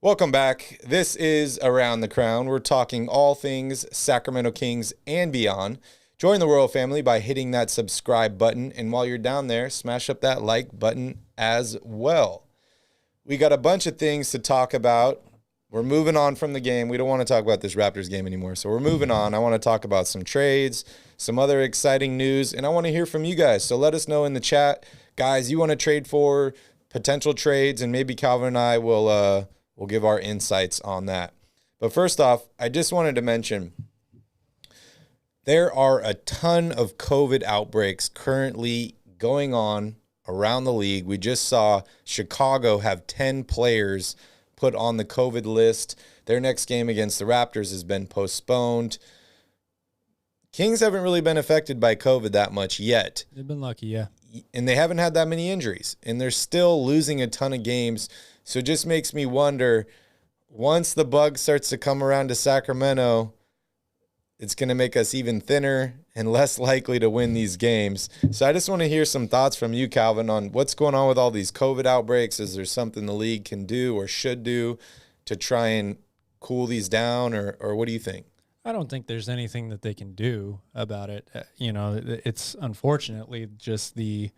Welcome back. This is Around the Crown. We're talking all things Sacramento Kings and beyond. Join the Royal family by hitting that subscribe button, and while you're down there, smash up that like button as well. We got a bunch of things to talk about. We're moving on from the game. We don't want to talk about this Raptors game anymore, so we're moving on. I want to talk about some trades, some other exciting news, and I want to hear from you guys. So let us know in the chat, guys, you want to trade for potential trades, and maybe Calvin and I will give our insights on that. But first off, I just wanted to mention there are a ton of COVID outbreaks currently going on around the league. We just saw Chicago have 10 players put on the COVID list. Their next game against the Raptors has been postponed. Kings haven't really been affected by COVID that much yet. They've been lucky, yeah. And they haven't had that many injuries. And they're still losing a ton of games. So it just makes me wonder, once the bug starts to come around to Sacramento, it's going to make us even thinner and less likely to win these games. So I just want to hear some thoughts from you, Calvin, on what's going on with all these COVID outbreaks. Is there something the league can do or should do to try and cool these down, or what do you think? I don't think there's anything that they can do about it. It's unfortunately just the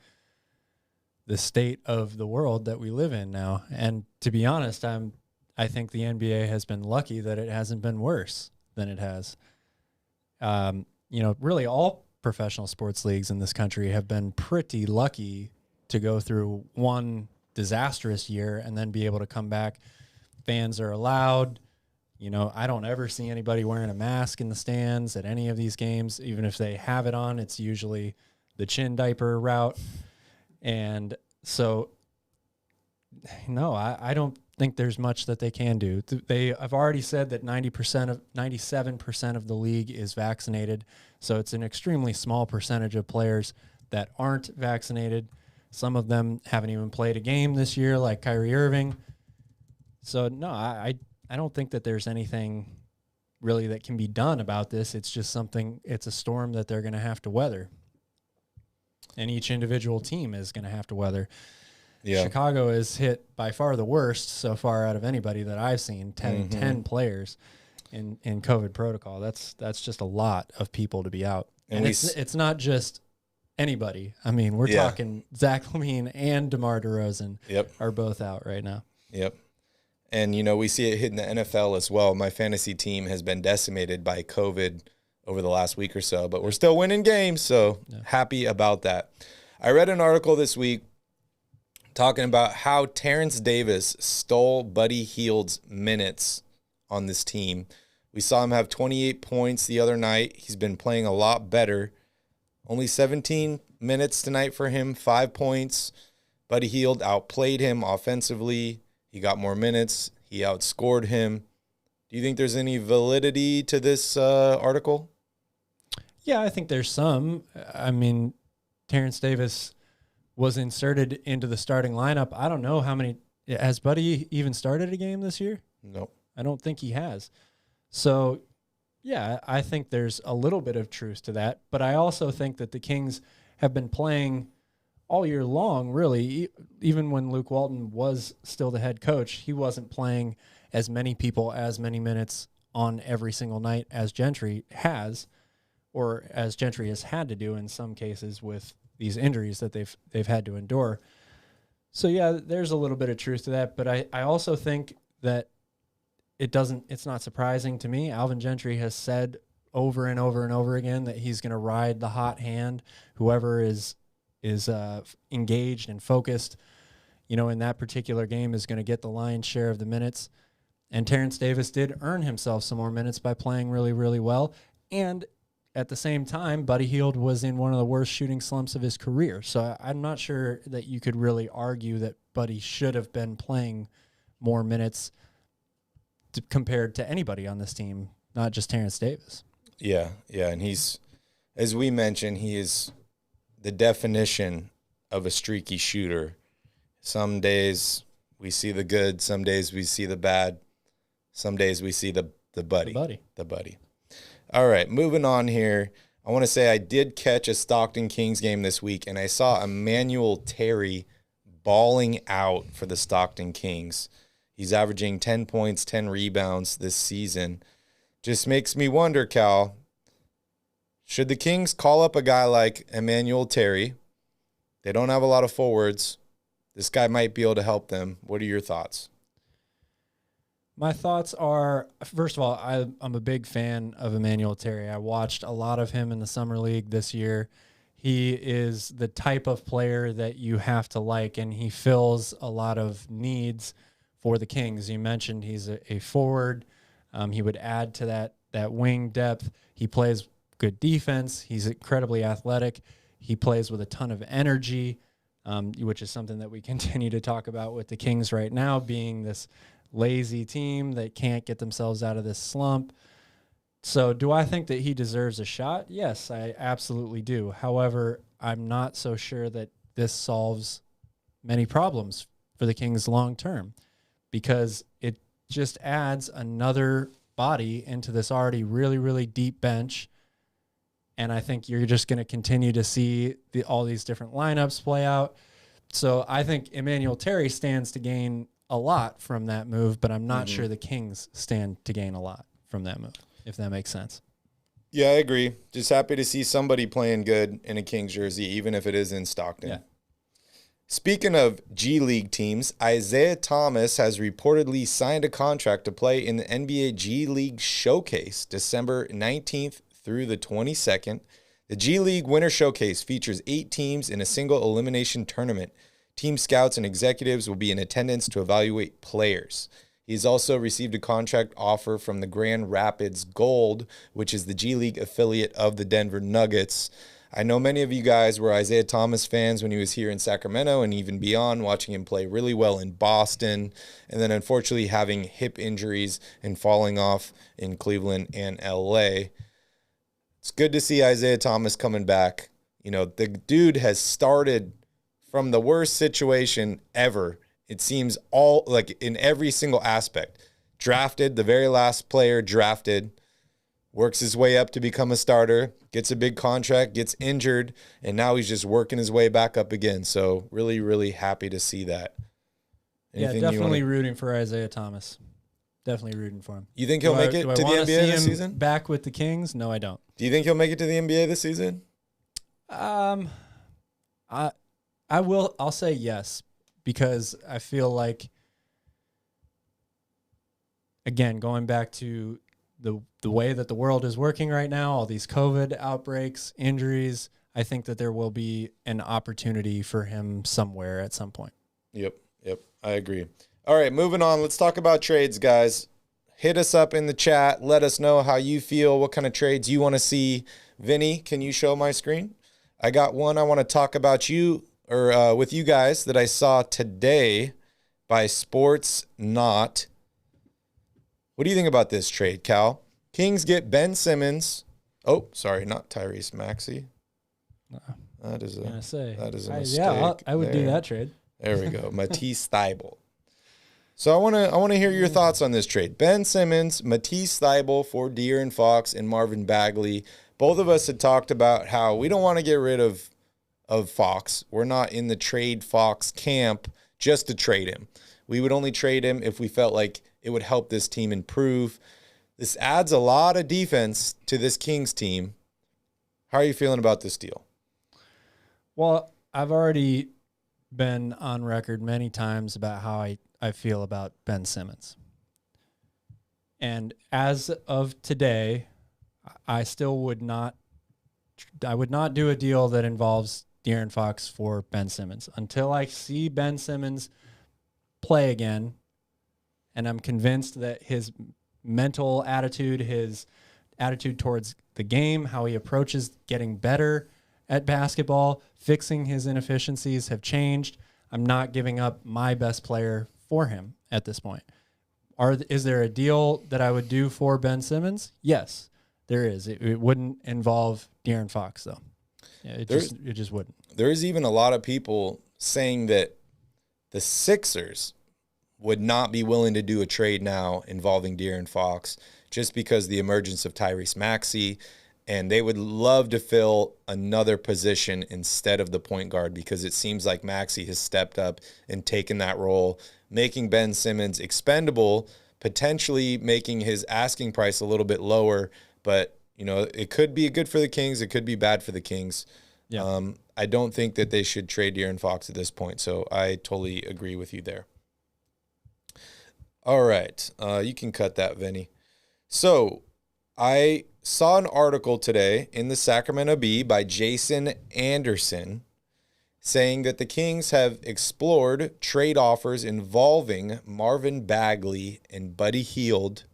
state of the world that we live in now. And to be honest, I think the NBA has been lucky that it hasn't been worse than it has. Really all professional sports leagues in this country have been pretty lucky to go through one disastrous year and then be able to come back. Fans are allowed. I don't ever see anybody wearing a mask in the stands at any of these games. Even if they have it on, it's usually the chin diaper route. And so, no, I don't think there's much that they can do. I've already said that 97% of the league is vaccinated. So it's an extremely small percentage of players that aren't vaccinated. Some of them haven't even played a game this year, like Kyrie Irving. So no, I don't think that there's anything really that can be done about this. It's just it's a storm that they're going to have to weather. And each individual team is going to have to weather. Yeah. Chicago is hit by far the worst so far out of anybody that I've seen, 10 players in COVID protocol. That's just a lot of people to be out. And it's not just anybody. I mean, we're talking Zach LaVine and DeMar DeRozan are both out right now. Yep. And, we see it hitting the NFL as well. My fantasy team has been decimated by COVID over the last week or so, but we're still winning games, so happy about that. I read an article this week talking about how Terrence Davis stole Buddy Hield's minutes on this team. We saw him have 28 points the other night. He's been playing a lot better. Only 17 minutes tonight for him, 5 points. Buddy Hield outplayed him offensively. He got more minutes. He outscored him. Do you think there's any validity to this article? Yeah, I think there's some. I mean, Terrence Davis was inserted into the starting lineup. I don't know how many. Has Buddy even started a game this year? No. I don't think he has. So, yeah, I think there's a little bit of truth to that. But I also think that the Kings have been playing all year long, really. Even when Luke Walton was still the head coach, he wasn't playing as many people, as many minutes on every single night as Gentry has, or as Gentry has had to do in some cases with these injuries that they've had to endure. So yeah, there's a little bit of truth to that, but I also think that it's not surprising to me. Alvin Gentry has said over and over and over again that he's going to ride the hot hand, whoever is engaged and focused, in that particular game is going to get the lion's share of the minutes. And Terrence Davis did earn himself some more minutes by playing really, really well. And at the same time, Buddy Hield was in one of the worst shooting slumps of his career. So I'm not sure that you could really argue that Buddy should have been playing more minutes compared to anybody on this team, not just Terrence Davis. Yeah, and he's, as we mentioned, he is the definition of a streaky shooter. Some days we see the good, some days we see the bad, some days we see the buddy. The buddy. All right, moving on here. I want to say I did catch a Stockton Kings game this week, and I saw Emmanuel Terry balling out for the Stockton Kings. He's averaging 10 points, 10 rebounds this season. Just makes me wonder, Cal, should the Kings call up a guy like Emmanuel Terry? They don't have a lot of forwards. This guy might be able to help them. What are your thoughts? My thoughts are, first of all, I'm a big fan of Emmanuel Terry. I watched a lot of him in the Summer League this year. He is the type of player that you have to like, and he fills a lot of needs for the Kings. You mentioned he's a forward. He would add to that wing depth. He plays good defense. He's incredibly athletic. He plays with a ton of energy, which is something that we continue to talk about with the Kings right now, being this lazy team that can't get themselves out of this slump. So do I think that he deserves a shot? Yes, I absolutely do. However, I'm not so sure that this solves many problems for the Kings long term, because it just adds another body into this already really, really deep bench. And I think you're just going to continue to see all these different lineups play out. So I think Emmanuel Terry stands to gain a lot from that move, but I'm not sure the Kings stand to gain a lot from that move, if that makes sense. Yeah, I agree. Just happy to see somebody playing good in a Kings jersey, even if it is in Stockton. Yeah. Speaking of G League teams, Isaiah Thomas has reportedly signed a contract to play in the NBA G League Showcase December 19th through the 22nd. The G League Winter Showcase features 8 teams in a single elimination tournament. Team scouts and executives will be in attendance to evaluate players. He's also received a contract offer from the Grand Rapids Gold, which is the G League affiliate of the Denver Nuggets. I know many of you guys were Isaiah Thomas fans when he was here in Sacramento and even beyond, watching him play really well in Boston, and then unfortunately having hip injuries and falling off in Cleveland and LA. It's good to see Isaiah Thomas coming back. You know, the dude has started from the worst situation ever. It seems all like in every single aspect. Drafted, the very last player drafted, works his way up to become a starter, gets a big contract, gets injured, and now he's just working his way back up again. So really, really happy to see that. Anything definitely rooting for Isaiah Thomas. Definitely rooting for him. You think he'll make it to the NBA this season? Back with the Kings? No, I don't. Do you think he'll make it to the NBA this season? I will. I'll say yes, because I feel like, again, going back to the way that the world is working right now, all these COVID outbreaks, injuries, I think that there will be an opportunity for him somewhere at some point. Yep, I agree. All right, moving on. Let's talk about trades, guys. Hit us up in the chat. Let us know how you feel, what kind of trades you want to see. Vinny, can you show my screen? I got one I want to talk about with you guys that I saw today by Sports Not. What do you think about this trade, Cal? Kings get Ben Simmons. Oh, sorry, not Tyrese Maxey. That is a mistake. Yeah, I would do that trade. There we go. Matisse Thybulle. So I want to hear your thoughts on this trade. Ben Simmons, Matisse Thybulle for De'Aaron Fox and Marvin Bagley. Both of us had talked about how we don't want to get rid of Fox. We're not in the trade Fox camp just to trade him. We would only trade him if we felt like it would help this team improve. This adds a lot of defense to this Kings team. How are you feeling about this deal? Well, I've already been on record many times about how I feel about Ben Simmons. And as of today, I would not do a deal that involves De'Aaron Fox for Ben Simmons until I see Ben Simmons play again, and I'm convinced that his mental attitude, his attitude towards the game, how he approaches getting better at basketball, fixing his inefficiencies have changed. I'm not giving up my best player for him at this point. Is there a deal that I would do for Ben Simmons? Yes, there is. It wouldn't involve De'Aaron Fox, though. Yeah, it just wouldn't. There's even a lot of people saying that the Sixers would not be willing to do a trade now involving De'Aaron Fox just because the emergence of Tyrese Maxey And they would love to fill another position instead of the point guard because it seems like Maxey has stepped up and taken that role, making Ben Simmons expendable, potentially making his asking price a little bit lower. But, it could be good for the Kings. It could be bad for the Kings. Yeah. I don't think that they should trade De'Aaron Fox at this point. So I totally agree with you there. All right. You can cut that, Vinny. So I saw an article today in the Sacramento Bee by Jason Anderson saying that the Kings have explored trade offers involving Marvin Bagley and Buddy Hield.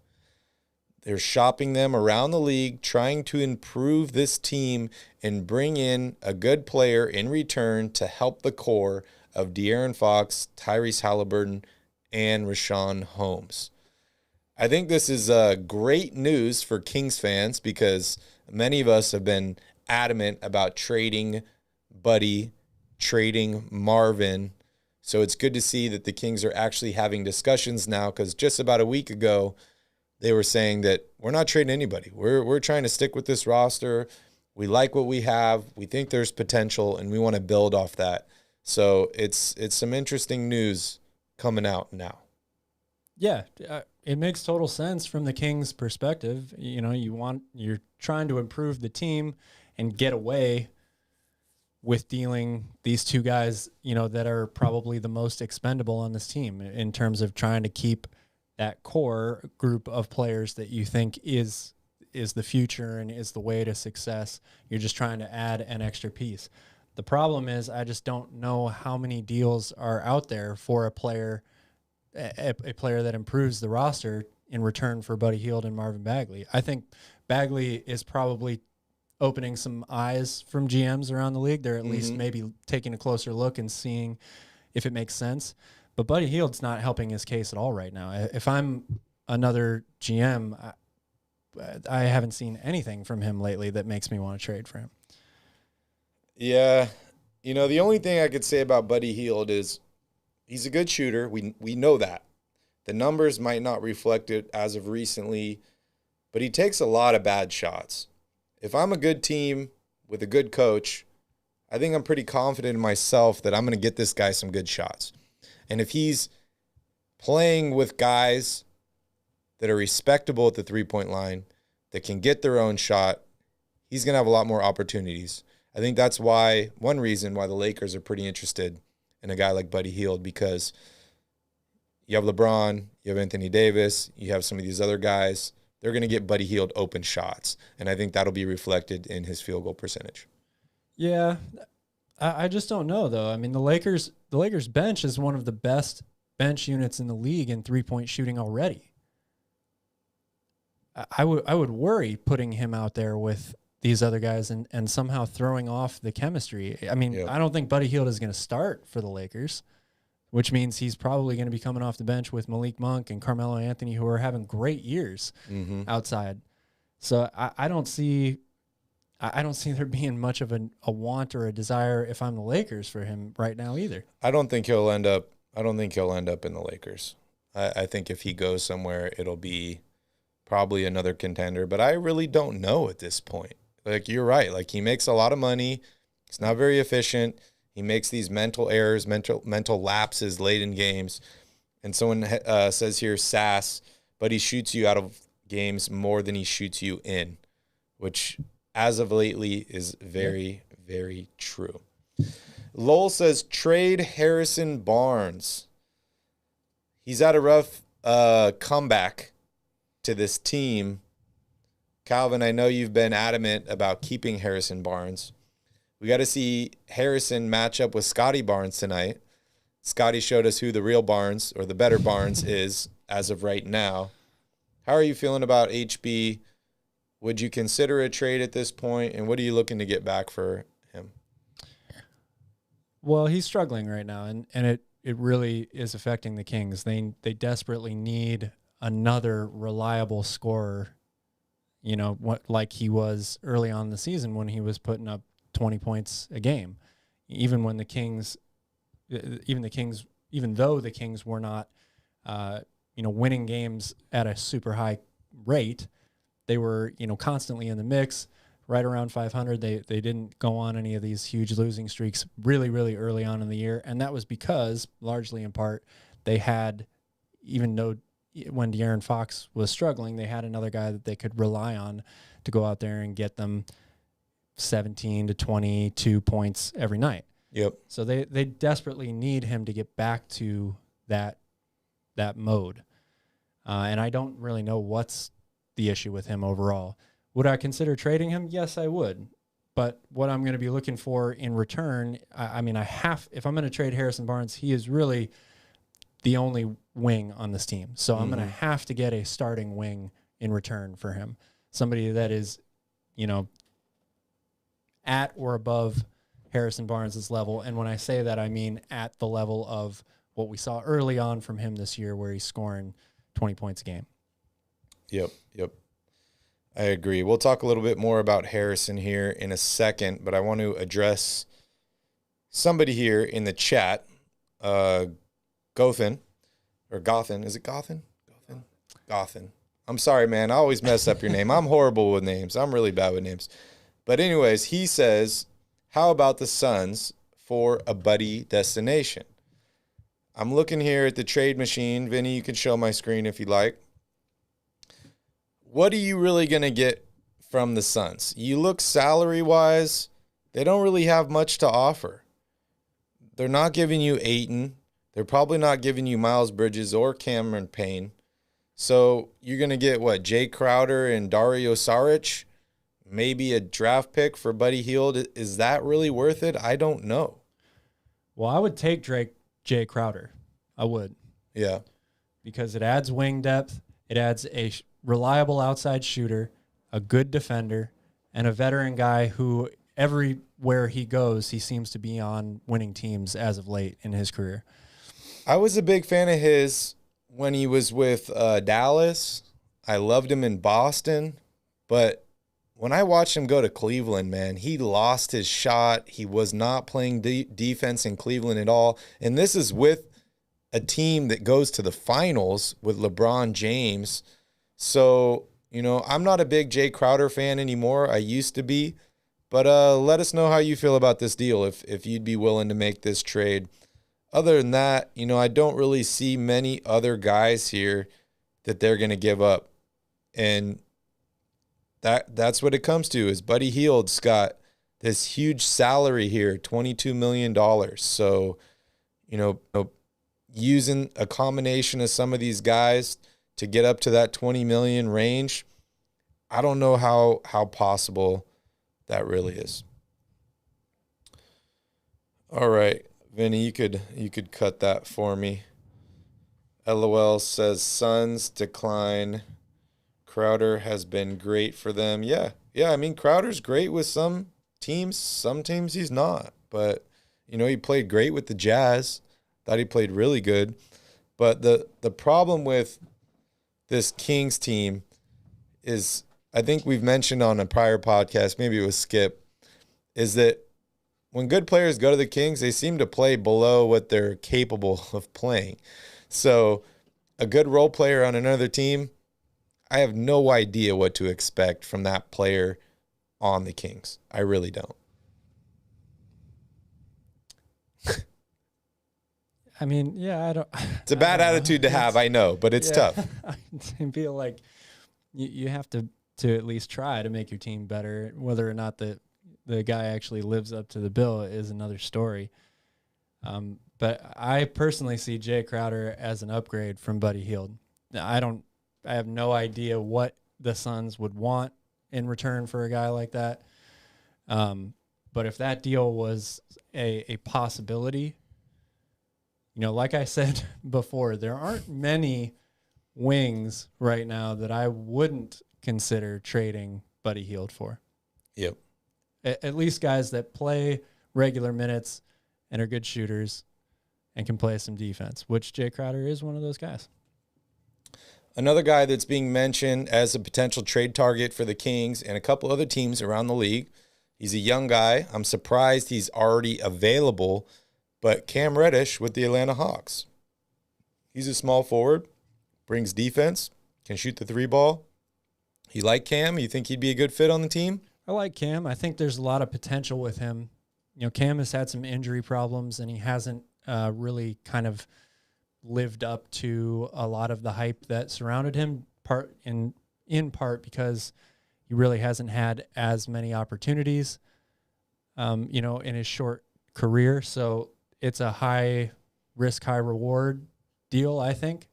They're shopping them around the league, trying to improve this team and bring in a good player in return to help the core of De'Aaron Fox, Tyrese Haliburton, and Rashawn Homes. I think this is great news for Kings fans because many of us have been adamant about trading Buddy, trading Marvin. So it's good to see that the Kings are actually having discussions now because just about a week ago, they were saying that we're not trading anybody. We're trying to stick with this roster. We like what we have. We think there's potential, and we want to build off that. So it's some interesting news coming out now. Yeah, it makes total sense from the Kings' perspective. You're trying to improve the team and get away with dealing these two guys, that are probably the most expendable on this team in terms of trying to keep that core group of players that you think is the future and is the way to success. You're just trying to add an extra piece. The problem is I just don't know how many deals are out there for a player that improves the roster in return for Buddy Hield and Marvin Bagley. I think Bagley is probably opening some eyes from GMs around the league. They're at least maybe taking a closer look and seeing if it makes sense. But Buddy Hield's not helping his case at all right now. If I'm another GM, I haven't seen anything from him lately that makes me want to trade for him. Yeah. The only thing I could say about Buddy Hield is he's a good shooter. We know that. The numbers might not reflect it as of recently, but he takes a lot of bad shots. If I'm a good team with a good coach, I think I'm pretty confident in myself that I'm going to get this guy some good shots. And if he's playing with guys that are respectable at the three-point line, that can get their own shot, he's going to have a lot more opportunities. I think that's one reason why the Lakers are pretty interested in a guy like Buddy Hield, because you have LeBron, you have Anthony Davis, you have some of these other guys. They're going to get Buddy Hield open shots, and I think that'll be reflected in his field goal percentage. Yeah, I just don't know, though. I mean, the Lakers bench is one of the best bench units in the league in three-point shooting already. I would worry putting him out there with these other guys and somehow throwing off the chemistry. I mean, yep. I don't think Buddy Hield is going to start for the Lakers, which means he's probably going to be coming off the bench with Malik Monk and Carmelo Anthony, who are having great years outside. So I don't see there being much of a want or a desire if I'm the Lakers for him right now either. I don't think he'll end up in the Lakers. I think if he goes somewhere, it'll be probably another contender, but I really don't know at this point. Like, you're right. Like, he makes a lot of money. He's not very efficient. He makes these mental errors, mental lapses late in games. And someone says here, sass, but he shoots you out of games more than he shoots you in, which as of lately is very, very true. Lowell says, trade Harrison Barnes. He's had a rough comeback to this team. Calvin, I know you've been adamant about keeping Harrison Barnes. We got to see Harrison match up with Scotty Barnes tonight. Scotty showed us who the real Barnes or the better Barnes is as of right now. How are you feeling about HB? Would you consider a trade at this point, and what are you looking to get back for him? Well, he's struggling right now, and it really is affecting the Kings. They desperately need another reliable scorer, like he was early on in the season when he was putting up 20 points a game. Even though the Kings were not, winning games at a super high rate, they were, constantly in the mix, right around 500. They didn't go on any of these huge losing streaks really, really early on in the year. And that was because, largely in part, they had, even though when De'Aaron Fox was struggling, they had another guy that they could rely on to go out there and get them 17 to 22 points every night. Yep. So they desperately need him to get back to that mode. And I don't really know what's the issue with him overall. Would I consider trading him? Yes, I would. But what I'm going to be looking for in return, if I'm going to trade Harrison Barnes, he is really the only wing on this team. So I'm going to have to get a starting wing in return for him. Somebody that is, at or above Harrison Barnes' level. And when I say that, I mean at the level of what we saw early on from him this year, where he's scoring 20 points a game. Yep. I agree. We'll talk a little bit more about Harrison here in a second, but I want to address somebody here in the chat. Gothen. Is it Gothen? Gothen. I'm sorry, man. I always mess up your name. I'm horrible with names. I'm really bad with names. But anyways, he says, how about the Suns for a buddy destination? I'm looking here at the trade machine. Vinny, you can show my screen if you like. What are you really going to get from the Suns? You look salary-wise, they don't really have much to offer. They're not giving you Ayton. They're probably not giving you Miles Bridges or Cameron Payne. So you're going to get, what, Jay Crowder and Dario Saric? Maybe a draft pick for Buddy Hield. Is that really worth it? I don't know. Well, I would take Jay Crowder. I would. Yeah. Because it adds wing depth. It adds a reliable outside shooter, a good defender, and a veteran guy who everywhere he goes, he seems to be on winning teams as of late in his career. I was a big fan of his when he was with Dallas. I loved him in Boston. But when I watched him go to Cleveland, man, he lost his shot. He was not playing defense in Cleveland at all. And this is with a team that goes to the finals with LeBron James. So, I'm not a big Jay Crowder fan anymore. I used to be. But let us know how you feel about this deal, if you'd be willing to make this trade. Other than that, I don't really see many other guys here that they're going to give up. And that's what it comes to, is Buddy Hield's got this huge salary here, $22 million. So, using a combination of some of these guys to get up to that 20 million range, I don't know how possible that really is. All right, Vinny, you could cut that for me. LOL says Suns decline. Crowder has been great for them. Yeah. I mean, Crowder's great with some teams. Some teams he's not. But, he played great with the Jazz. Thought he played really good. But the problem with this Kings team is, I think we've mentioned on a prior podcast, maybe it was Skip, is that when good players go to the Kings, they seem to play below what they're capable of playing. So a good role player on another team, I have no idea what to expect from that player on the Kings. I really don't. I mean, yeah, I don't. It's a bad attitude to have, I know, but it's tough. I feel like you have to at least try to make your team better. Whether or not the guy actually lives up to the bill is another story. But I personally see Jay Crowder as an upgrade from Buddy Hield. I have no idea what the Suns would want in return for a guy like that. But if that deal was a possibility, like I said before, there aren't many wings right now that I wouldn't consider trading Buddy Hield for. Yep. At least guys that play regular minutes and are good shooters and can play some defense, which Jay Crowder is one of those guys. Another guy that's being mentioned as a potential trade target for the Kings and a couple other teams around the league. He's a young guy. I'm surprised he's already available, but Cam Radish with the Atlanta Hawks. He's a small forward, brings defense, can shoot the three ball. You like Cam? You think he'd be a good fit on the team? I like Cam. I think there's a lot of potential with him. You know, Cam has had some injury problems, and he hasn't really kind of lived up to a lot of the hype that surrounded him, in part because he really hasn't had as many opportunities, you know, in his short career. So it's a high risk, high reward deal, I think.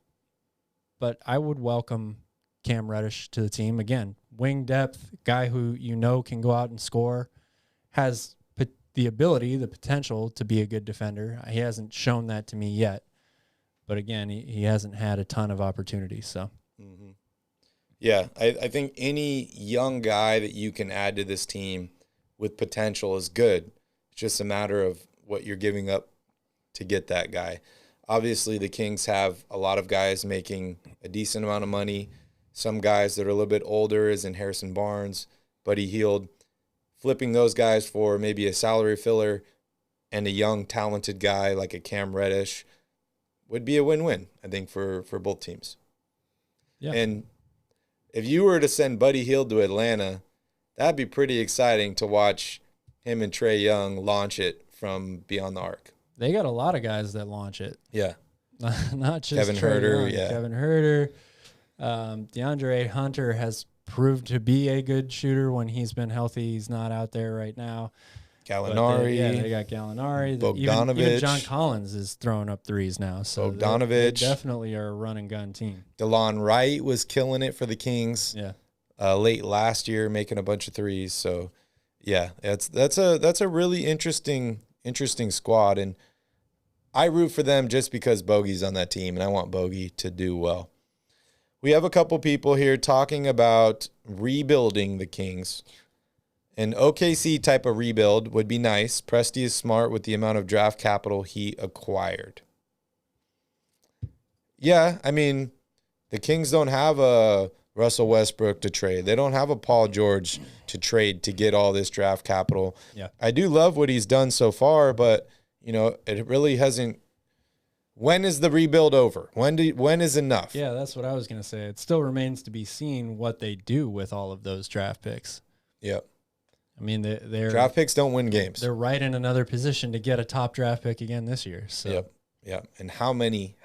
But I would welcome Cam Radish to the team. Again, wing depth, guy who you know can go out and score, has the ability, the potential to be a good defender. He hasn't shown that to me yet. But again, he hasn't had a ton of opportunities. So, Yeah, I think any young guy that you can add to this team with potential is good. It's just a matter of what you're giving up to get that guy. Obviously, the Kings have a lot of guys making a decent amount of money. Some guys that are a little bit older, as in Harrison Barnes, Buddy Hield. Flipping those guys for maybe a salary filler and a young, talented guy like a Cam Reddish would be a win-win, I think, for both teams. yeah. And if you were to send Buddy Hield to Atlanta, that'd be pretty exciting to watch him and Trae Young launch it from beyond the arc. They got a lot of guys that launch it. Yeah. Not just Kevin Trae Huerter, Young. yeah. Kevin Huerter. Deandre Hunter has proved to be a good shooter when he's been healthy. He's not out there right now. Gallinari. They got Gallinari. Bogdanovic. Even John Collins is throwing up threes now. So Bogdanovic. they definitely are a run and gun team. DeLon Wright was killing it for the Kings Yeah. late last year, making a bunch of threes. So, yeah, that's a really interesting squad. And I root for them just because Bogey's on that team, and I want Bogey to do well. We have a couple people here talking about rebuilding the Kings. An OKC type of rebuild would be nice. Presti is smart with the amount of draft capital he acquired. Yeah, I mean, the Kings don't have a Russell Westbrook to trade. They don't have a Paul George to trade to get all this draft capital. Yeah. I do love what he's done so far, but, you know, it really hasn't. When is the rebuild over? When is enough? Yeah, that's what I was going to say. It still remains to be seen what they do with all of those draft picks. Yep. I mean, they're Draft picks don't win games. They're right in another position to get a top draft pick again this year. So. Yep. And how many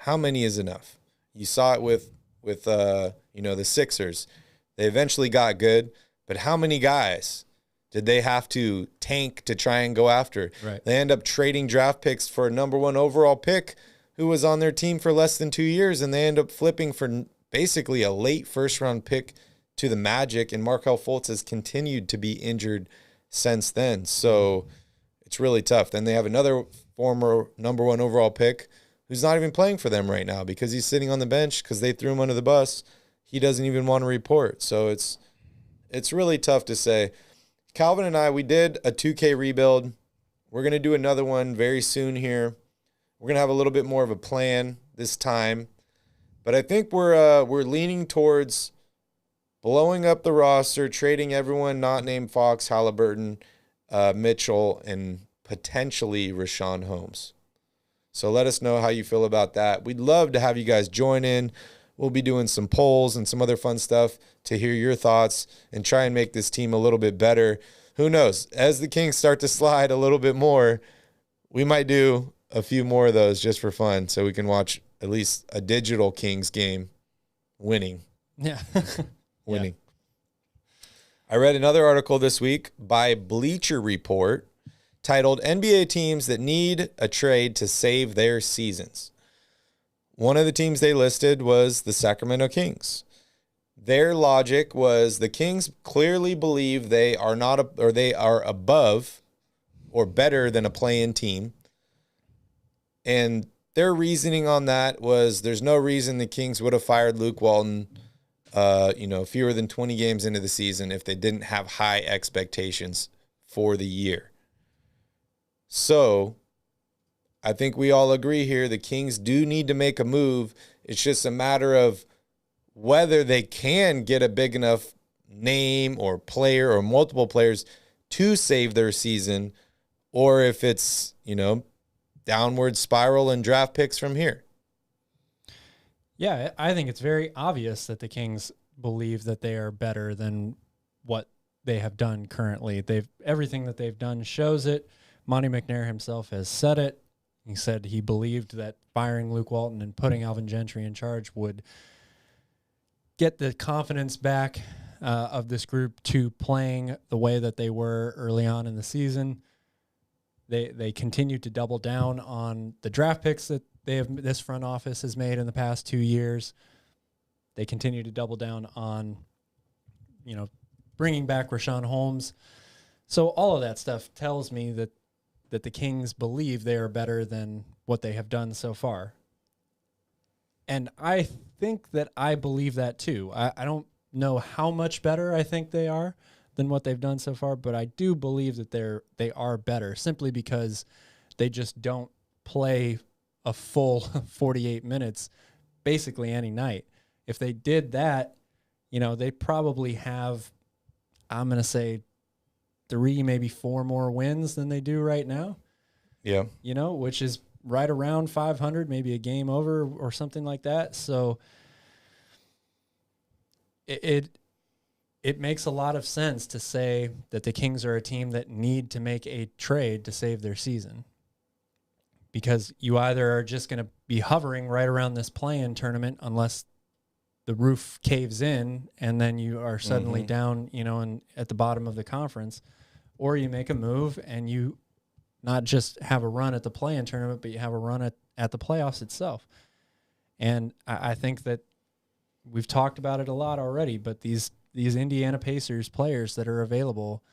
is enough? You saw it with you know, the Sixers. They eventually got good, but how many guys did they have to tank to try and go after? Right. They end up trading draft picks for a number 1 overall pick who was on their team for less than 2 years, and they end up flipping for basically a late first-round pick to the Magic, and Markelle Fultz has continued to be injured since then. So it's really tough. Then they have another former number 1 overall pick who's not even playing for them right now because he's sitting on the bench because they threw him under the bus. He doesn't even want to report. So it's really tough to say. Calvin and I, we did a 2K rebuild. We're going to do another one very soon here. We're going to have a little bit more of a plan this time. But I think we're leaning towards blowing up the roster, trading everyone not named Fox, Haliburton, Mitchell, and potentially Rashawn Homes. So let us know how you feel about that. We'd love to have you guys join in. We'll be doing some polls and some other fun stuff to hear your thoughts and try and make this team a little bit better. Who knows? As the Kings start to slide a little bit more, we might do a few more of those just for fun so we can watch at least a digital Kings game winning. Yeah. Winning. Yeah. I read another article this week by Bleacher Report titled NBA Teams That Need a Trade to Save Their Seasons. One of the teams they listed was the Sacramento Kings. Their logic was the Kings clearly believe they are they are above or better than a play-in team. And their reasoning on that was there's no reason the Kings would have fired Luke Walton, fewer than 20 games into the season if they didn't have high expectations for the year. So I think we all agree here the Kings do need to make a move. It's just a matter of whether they can get a big enough name or player or multiple players to save their season, or if it's, downward spiral and draft picks from here. Yeah, I think it's very obvious that the Kings believe that they are better than what they have done currently. Everything that they've done shows it. Monty McNair himself has said it. He said he believed that firing Luke Walton and putting Alvin Gentry in charge would get the confidence back of this group to playing the way that they were early on in the season. They continue to double down on the draft picks that this front office has made in the past 2 years. They continue to double down on, bringing back Rashawn Homes. So all of that stuff tells me that the Kings believe they are better than what they have done so far. And I think that I believe that too. I don't know how much better I think they are than what they've done so far, but I do believe that they are better simply because they just don't play a full 48 minutes basically any night. If they did that, they probably have, I'm going to say, 3, maybe 4 more wins than they do right now. Yeah. Which is right around 500, maybe a game over or something like that. So it makes a lot of sense to say that the Kings are a team that need to make a trade to save their season, because you either are just going to be hovering right around this play-in tournament unless the roof caves in and then you are suddenly down, and at the bottom of the conference, or you make a move and you not just have a run at the play-in tournament, but you have a run at the playoffs itself. And I think that we've talked about it a lot already, but these Indiana Pacers players that are available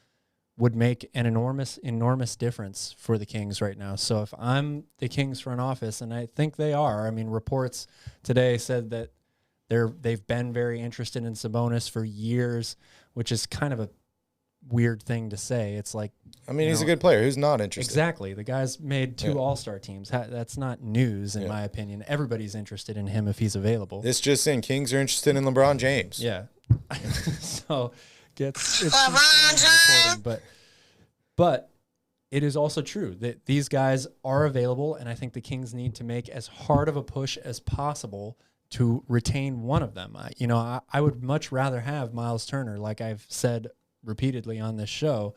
would make an enormous difference for the Kings right now. So if I'm the Kings front office, and I think they are, reports today said that they've been very interested in Sabonis for years, which is kind of a weird thing to say. It's like, he's a good player. Who's not interested? Exactly. The guy's made 2 All-Star teams. That's not news in my opinion. Everybody's interested in him if he's available. It's just saying Kings are interested in LeBron James. Yeah. So it's reporting, but it is also true that these guys are available, and I think the Kings need to make as hard of a push as possible to retain one of them. I would much rather have Miles Turner, like I've said repeatedly on this show,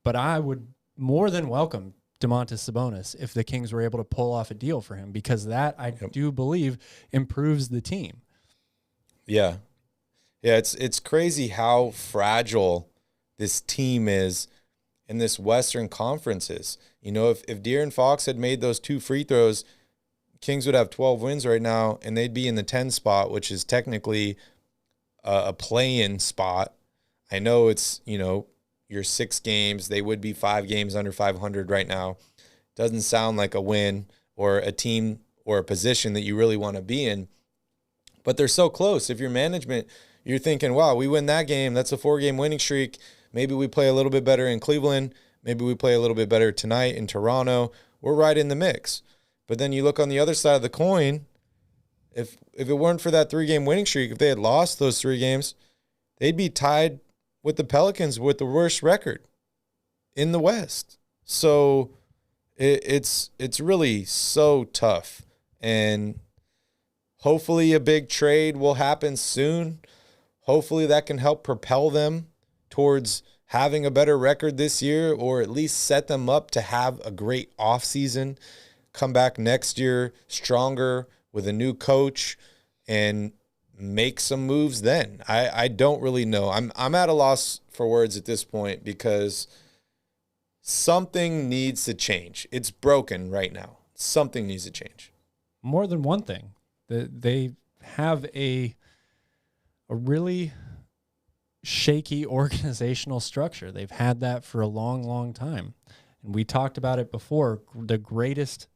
but I would more than welcome Domantas Sabonis if the Kings were able to pull off a deal for him, because that I do believe improves the team. Yeah. Yeah, it's crazy how fragile this team is in this Western Conference is. If De'Aaron Fox had made those 2 free throws, Kings would have 12 wins right now, and they'd be in the 10 spot, which is technically a play-in spot. I know it's, your 6 games. They would be 5 games under 500 right now. Doesn't sound like a win or a team or a position that you really want to be in. But they're so close. If you're management, you're thinking, wow, we win that game. That's a 4-game winning streak. Maybe we play a little bit better in Cleveland. Maybe we play a little bit better tonight in Toronto. We're right in the mix. But then you look on the other side of the coin. If it weren't for that 3-game winning streak, if they had lost those 3 games, they'd be tied with the Pelicans with the worst record in the West. So it's really so tough. And hopefully a big trade will happen soon. Hopefully that can help propel them towards having a better record this year, or at least set them up to have a great offseason, come back next year stronger with a new coach and make some moves then. I don't really know. I'm at a loss for words at this point, because something needs to change. It's broken right now. Something needs to change. More than one thing. They have a really shaky organizational structure. They've had that for a long, long time. And we talked about it before. The greatest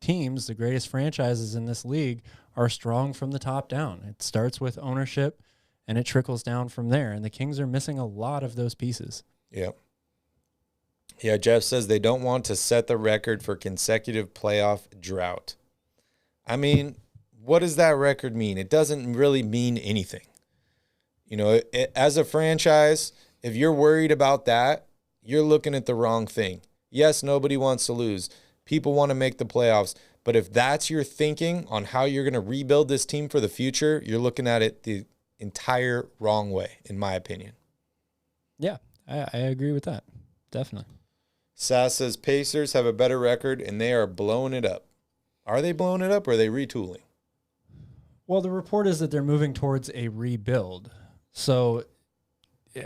teams, the greatest franchises in this league are strong from the top down. It starts with ownership and it trickles down from there. And the Kings are missing a lot of those pieces. Yeah. Yeah, Jeff says they don't want to set the record for consecutive playoff drought. What does that record mean? It doesn't really mean anything. As a franchise, if you're worried about that, you're looking at the wrong thing. Yes, nobody wants to lose. People want to make the playoffs. But if that's your thinking on how you're going to rebuild this team for the future, you're looking at it the entire wrong way, in my opinion. Yeah, I agree with that. Definitely. Sass says Pacers have a better record and they are blowing it up. Are they blowing it up or are they retooling? Well, the report is that they're moving towards a rebuild. So,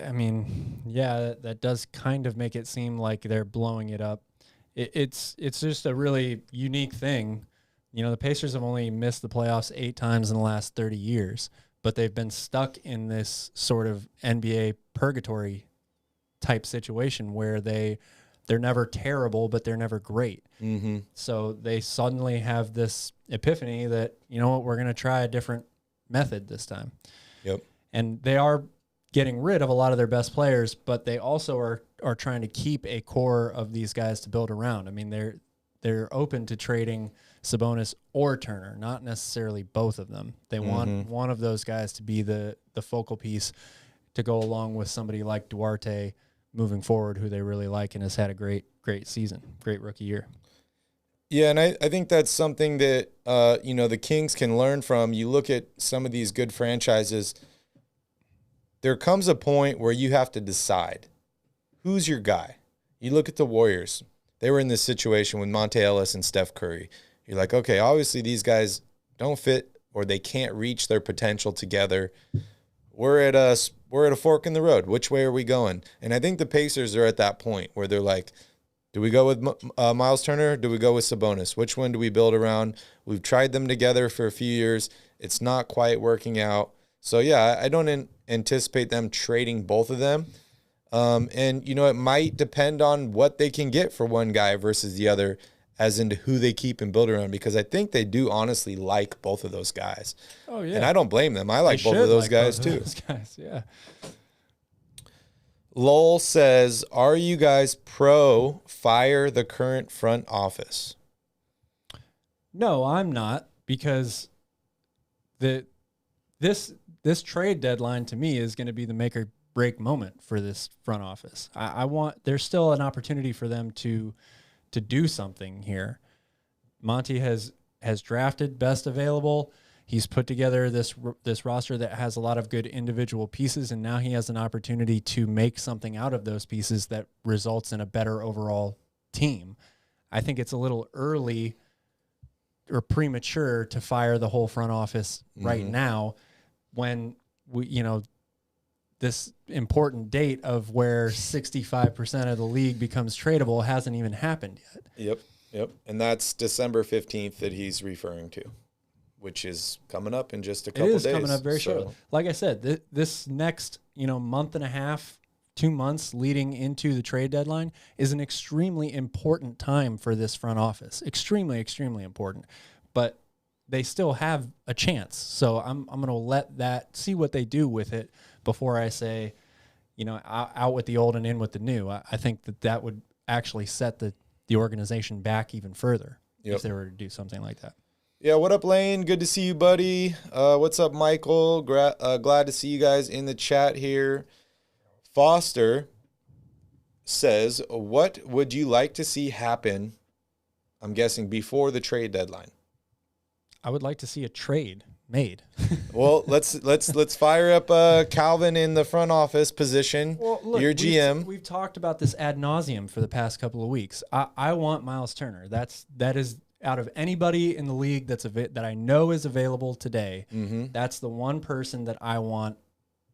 I mean, yeah, that does kind of make it seem like they're blowing it up. It's just a really unique thing. You know, the Pacers have only missed the playoffs 8 times in the last 30 years, but they've been stuck in this sort of NBA purgatory type situation where they're never terrible, but they're never great. Mm-hmm. So they suddenly have this epiphany that, you know what, we're going to try a different method this time. Yep. And they are getting rid of a lot of their best players, but they also are trying to keep a core of these guys to build around. I mean, they're open to trading Sabonis or Turner, not necessarily both of them. They want one of those guys to be the focal piece to go along with somebody like Duarte moving forward, who they really like and has had a great season, great rookie year. Yeah, and I think that's something that, the Kings can learn from. You look at some of these good franchises, there comes a point where you have to decide who's your guy. You look at the Warriors. They were in this situation with Monte Ellis and Steph Curry. You're like, okay, obviously these guys don't fit or they can't reach their potential together. We're at a fork in the road. Which way are we going? And I think the Pacers are at that point where they're like, do we go with Miles Turner? Do we go with Sabonis? Which one do we build around? We've tried them together for a few years. It's not quite working out. So, yeah, I don't anticipate them trading both of them. And, it might depend on what they can get for one guy versus the other, as into who they keep and build around, because I think they do honestly like both of those guys. Oh, yeah. And I don't blame them. I like both of those guys, too. Those guys, yeah. Lowell says, are you guys pro fire the current front office? No, I'm not, because this trade deadline to me is going to be the make or break moment for this front office. There's still an opportunity for them to do something here. Monty has drafted best available. He's put together this roster that has a lot of good individual pieces, and now he has an opportunity to make something out of those pieces that results in a better overall team. I think it's a little early or premature to fire the whole front office right now when this important date of where 65% of the league becomes tradable hasn't even happened yet. Yep. And that's December 15th that he's referring to, which is coming up in just a couple days. It is coming up very shortly. Like I said, this next month and a half, 2 months leading into the trade deadline is an extremely important time for this front office. Extremely, extremely important. But they still have a chance. So I'm going to let that see what they do with it before I say, out with the old and in with the new. I think that would actually set the organization back even further if they were to do something like that. Yeah, what up, Lane? Good to see you, buddy. What's up, Michael? Glad to see you guys in the chat here. Foster says, what would you like to see happen, I'm guessing, before the trade deadline? I would like to see a trade made. Well, let's fire up Calvin in the front office position. Well, look, your GM. We've talked about this ad nauseum for the past couple of weeks. I want Miles Turner. That is out of anybody in the league that I know is available today. That's the one person that I want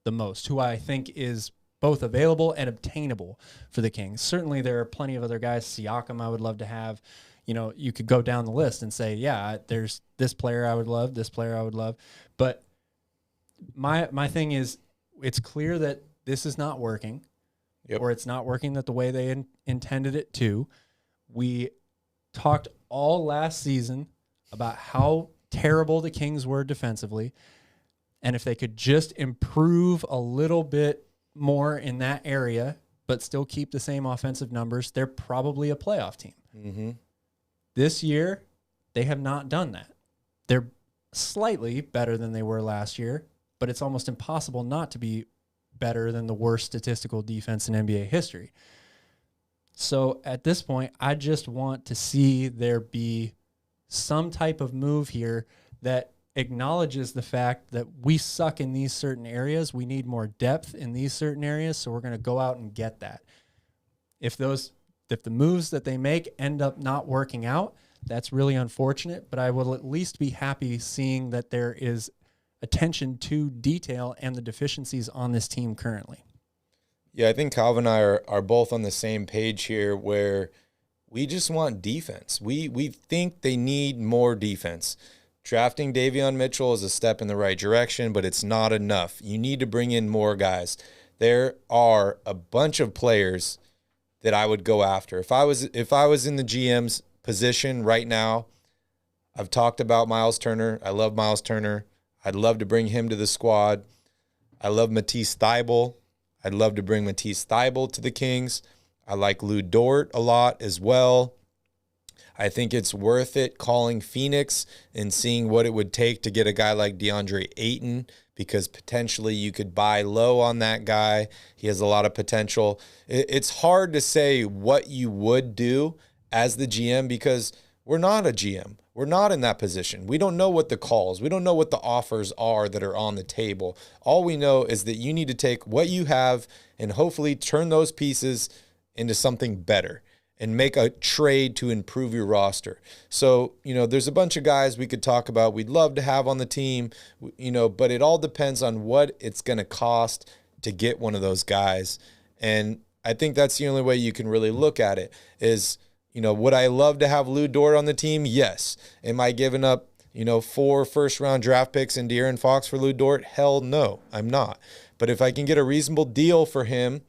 the most, who I think is both available and obtainable for the Kings. Certainly, there are plenty of other guys. Siakam, I would love to have. You could go down the list and say, yeah, there's this player I would love, this player I would love. But my thing is, it's clear that this is not working, or it's not working the way they intended it to. We talked all last season about how terrible the Kings were defensively, and if they could just improve a little bit more in that area, but still keep the same offensive numbers, they're probably a playoff team. This year, they have not done that. They're slightly better than they were last year, but it's almost impossible not to be better than the worst statistical defense in NBA history. So at this point, I just want to see there be some type of move here that acknowledges the fact that we suck in these certain areas. We need more depth in these certain areas, so we're going to go out and get that. If the moves that they make end up not working out, that's really unfortunate, but I will at least be happy seeing that there is attention to detail and the deficiencies on this team currently. Yeah, I think Calvin and I are both on the same page here where we just want defense. We think they need more defense. Drafting Davion Mitchell is a step in the right direction, but it's not enough. You need to bring in more guys. There are a bunch of players that I would go after. If I was in the GM's position right now, I've talked about Miles Turner. I love Miles Turner. I'd love to bring him to the squad. I love Matisse Thybulle. I'd love to bring Matisse Thybulle to the Kings. I like Lou Dort a lot as well. I think it's worth it calling Phoenix and seeing what it would take to get a guy like DeAndre Ayton, because potentially you could buy low on that guy. He has a lot of potential. It's hard to say what you would do as the GM because we're not a GM. We're not in that position. We don't know what the calls. We don't know what the offers are that are on the table. All we know is that you need to take what you have and hopefully turn those pieces into something better and make a trade to improve your roster. So, there's a bunch of guys we could talk about we'd love to have on the team, but it all depends on what it's going to cost to get one of those guys. And I think that's the only way you can really look at it is, would I love to have Lou Dort on the team? Yes. Am I giving up, 4 first-round draft picks and De'Aaron Fox for Lou Dort? Hell no, I'm not. But if I can get a reasonable deal for him,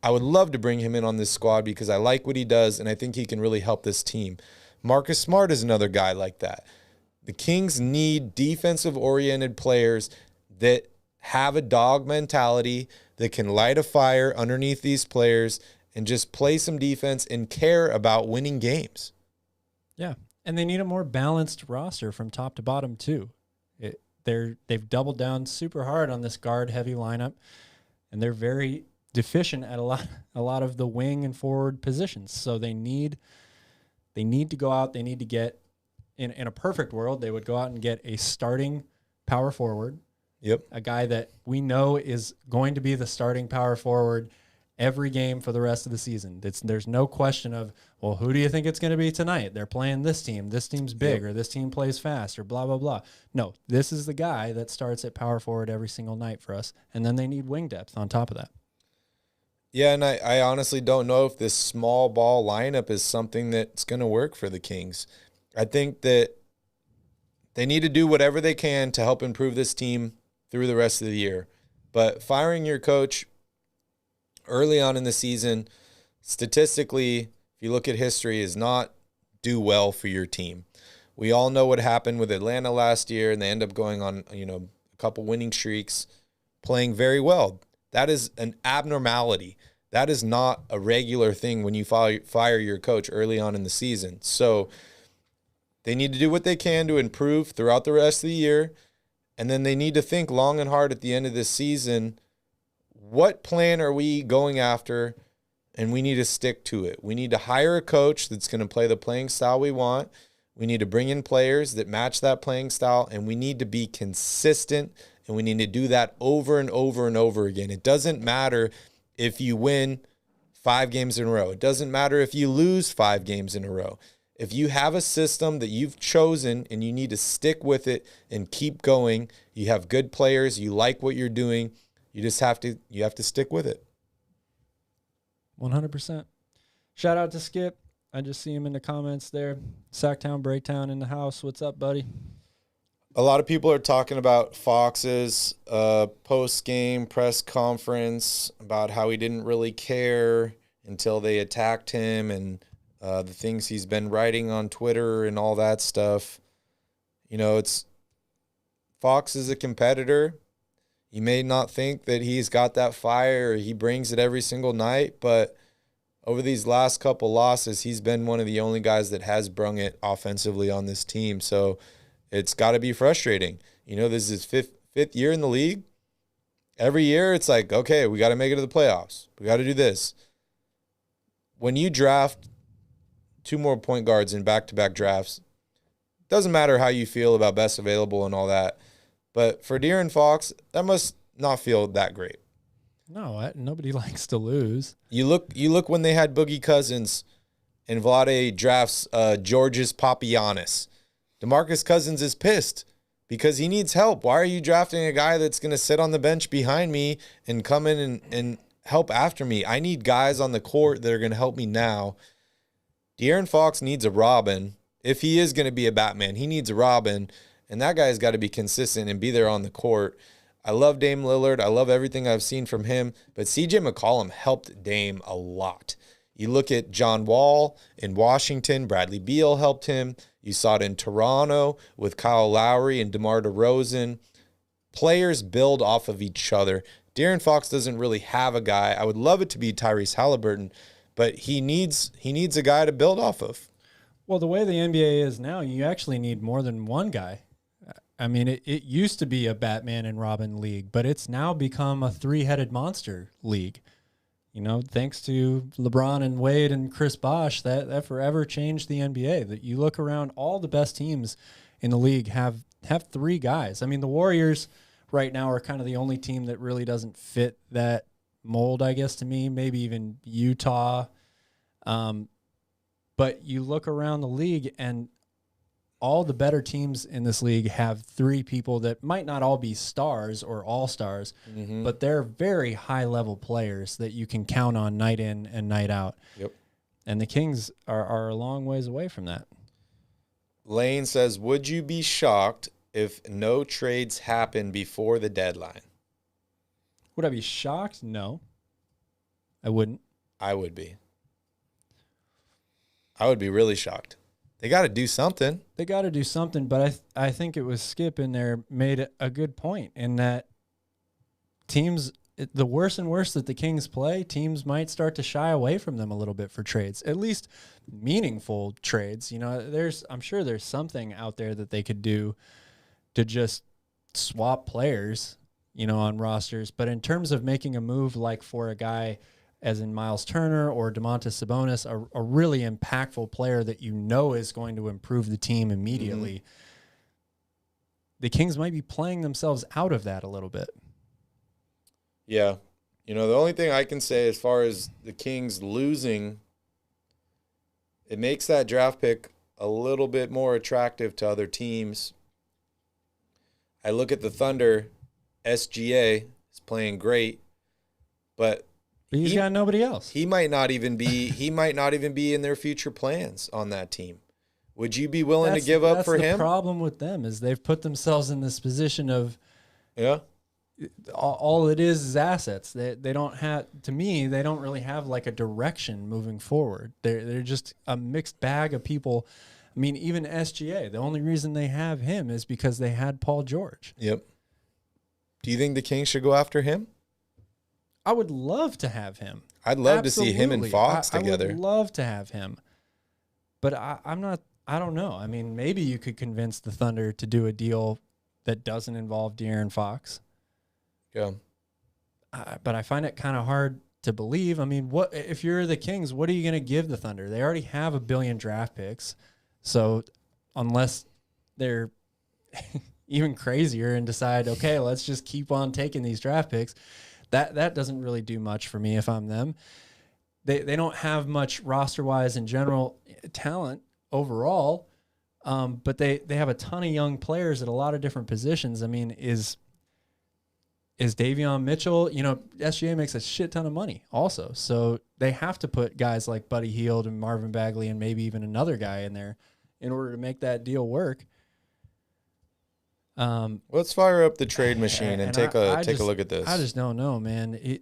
I would love to bring him in on this squad because I like what he does, and I think he can really help this team. Marcus Smart is another guy like that. The Kings need defensive-oriented players that have a dog mentality, that can light a fire underneath these players and just play some defense and care about winning games. Yeah, and they need a more balanced roster from top to bottom too. They've doubled down super hard on this guard-heavy lineup, and they're very deficient at a lot of the wing and forward positions. So they need to go out. They need to get in a perfect world. They would go out and get a starting power forward. Yep, a guy that we know is going to be the starting power forward every game for the rest of the season. There's no question of, well, who do you think it's going to be tonight? They're playing this team. This team's big, or this team plays fast, or blah, blah, blah. No, this is the guy that starts at power forward every single night for us, and then they need wing depth on top of that. Yeah, and I honestly don't know if this small ball lineup is something that's going to work for the Kings. I think that they need to do whatever they can to help improve this team through the rest of the year. But firing your coach early on in the season, statistically, if you look at history, is not do well for your team. We all know what happened with Atlanta last year, and they end up going on, a couple winning streaks, playing very well. That is an abnormality. That is not a regular thing when you fire your coach early on in the season. So they need to do what they can to improve throughout the rest of the year, and then they need to think long and hard at the end of this season, what plan are we going after, and we need to stick to it. We need to hire a coach that's going to play the playing style we want. We need to bring in players that match that playing style, and we need to be consistent, and we need to do that over and over and over again. It doesn't matter if you win 5 games in a row. It doesn't matter if you lose 5 games in a row. If you have a system that you've chosen and you need to stick with it and keep going, you have good players, you like what you're doing, you have to stick with it. 100%. Shout out to Skip. I just see him in the comments there. Sacktown, Breaktown in the house. What's up, buddy? A lot of people are talking about Fox's post-game press conference about how he didn't really care until they attacked him and the things he's been writing on Twitter and all that stuff. Fox is a competitor. You may not think that he's got that fire or he brings it every single night, but over these last couple losses, he's been one of the only guys that has brung it offensively on this team. So it's got to be frustrating. This is his fifth year in the league. Every year it's like, okay, we got to make it to the playoffs. We got to do this. When you draft 2 more point guards in back-to-back drafts, Doesn't matter how you feel about best available and all that. But for De'Aaron Fox, that must not feel that great. No, nobody likes to lose. You look when they had Boogie Cousins and Vlade drafts Georges Papagiannis. DeMarcus Cousins is pissed because he needs help. Why are you drafting a guy that's going to sit on the bench behind me and come in and help after me? I need guys on the court that are going to help me now. De'Aaron Fox needs a Robin. If he is going to be a Batman, he needs a Robin. And that guy's got to be consistent and be there on the court. I love Dame Lillard. I love everything I've seen from him. But C.J. McCollum helped Dame a lot. You look at John Wall in Washington. Bradley Beal helped him. You saw it in Toronto with Kyle Lowry and DeMar DeRozan. Players build off of each other. De'Aaron Fox doesn't really have a guy. I would love it to be Tyrese Haliburton, but he needs a guy to build off of. Well, the way the NBA is now, you actually need more than one guy. I mean, it used to be a Batman and Robin league, but it's now become a three-headed monster league. You know, thanks to LeBron and Wade and Chris Bosh, that forever changed the NBA. That you look around, all the best teams in the league have three guys. I mean, the Warriors right now are kind of the only team that really doesn't fit that mold, I guess, to me. Maybe even Utah. But you look around the league, and all the better teams in this league have three people that might not all be stars or all-stars, but they're very high-level players that you can count on night in and night out. Yep. And the Kings are a long ways away from that. Lane says, would you be shocked if no trades happen before the deadline? Would I be shocked? No. I wouldn't. I would be. I would be really shocked. They got to do something. They got to do something, but I think it was Skip in there made a good point in that teams, the worse and worse that the Kings play, teams might start to shy away from them a little bit for trades, at least meaningful trades. You know, I'm sure there's something out there that they could do to just swap players, you know, on rosters. But in terms of making a move like for a guy as in Miles Turner or Domantas Sabonis, a really impactful player that you know is going to improve the team immediately, the Kings might be playing themselves out of that a little bit. Yeah. You know, the only thing I can say as far as the Kings losing, it makes that draft pick a little bit more attractive to other teams. I look at the Thunder, SGA is playing great, but he's got nobody else. He might not even be in their future plans on that team. Would you be willing to give up for him? That's the problem with them is they've put themselves in this position of all it is assets. They don't have, to me, they don't really have like a direction moving forward. They're just a mixed bag of people. I mean, even SGA, the only reason they have him is because they had Paul George. Yep. Do you think the Kings should go after him? I would love to have him. I'd love to see him and Fox together. I would love to have him. But I don't know. I mean, maybe you could convince the Thunder to do a deal that doesn't involve De'Aaron Fox. Yeah. But I find it kind of hard to believe. I mean, what if you're the Kings, what are you going to give the Thunder? They already have 1 billion draft picks. So unless they're even crazier and decide, okay, let's just keep on taking these draft picks, that doesn't really do much for me if I'm them. They don't have much roster-wise in general talent overall, but they have a ton of young players at a lot of different positions. I mean, is Davion Mitchell, you know, SGA makes a shit ton of money also. So they have to put guys like Buddy Hield and Marvin Bagley and maybe even another guy in there in order to make that deal work. Let's fire up the trade machine and take a look at this. I just don't know, man.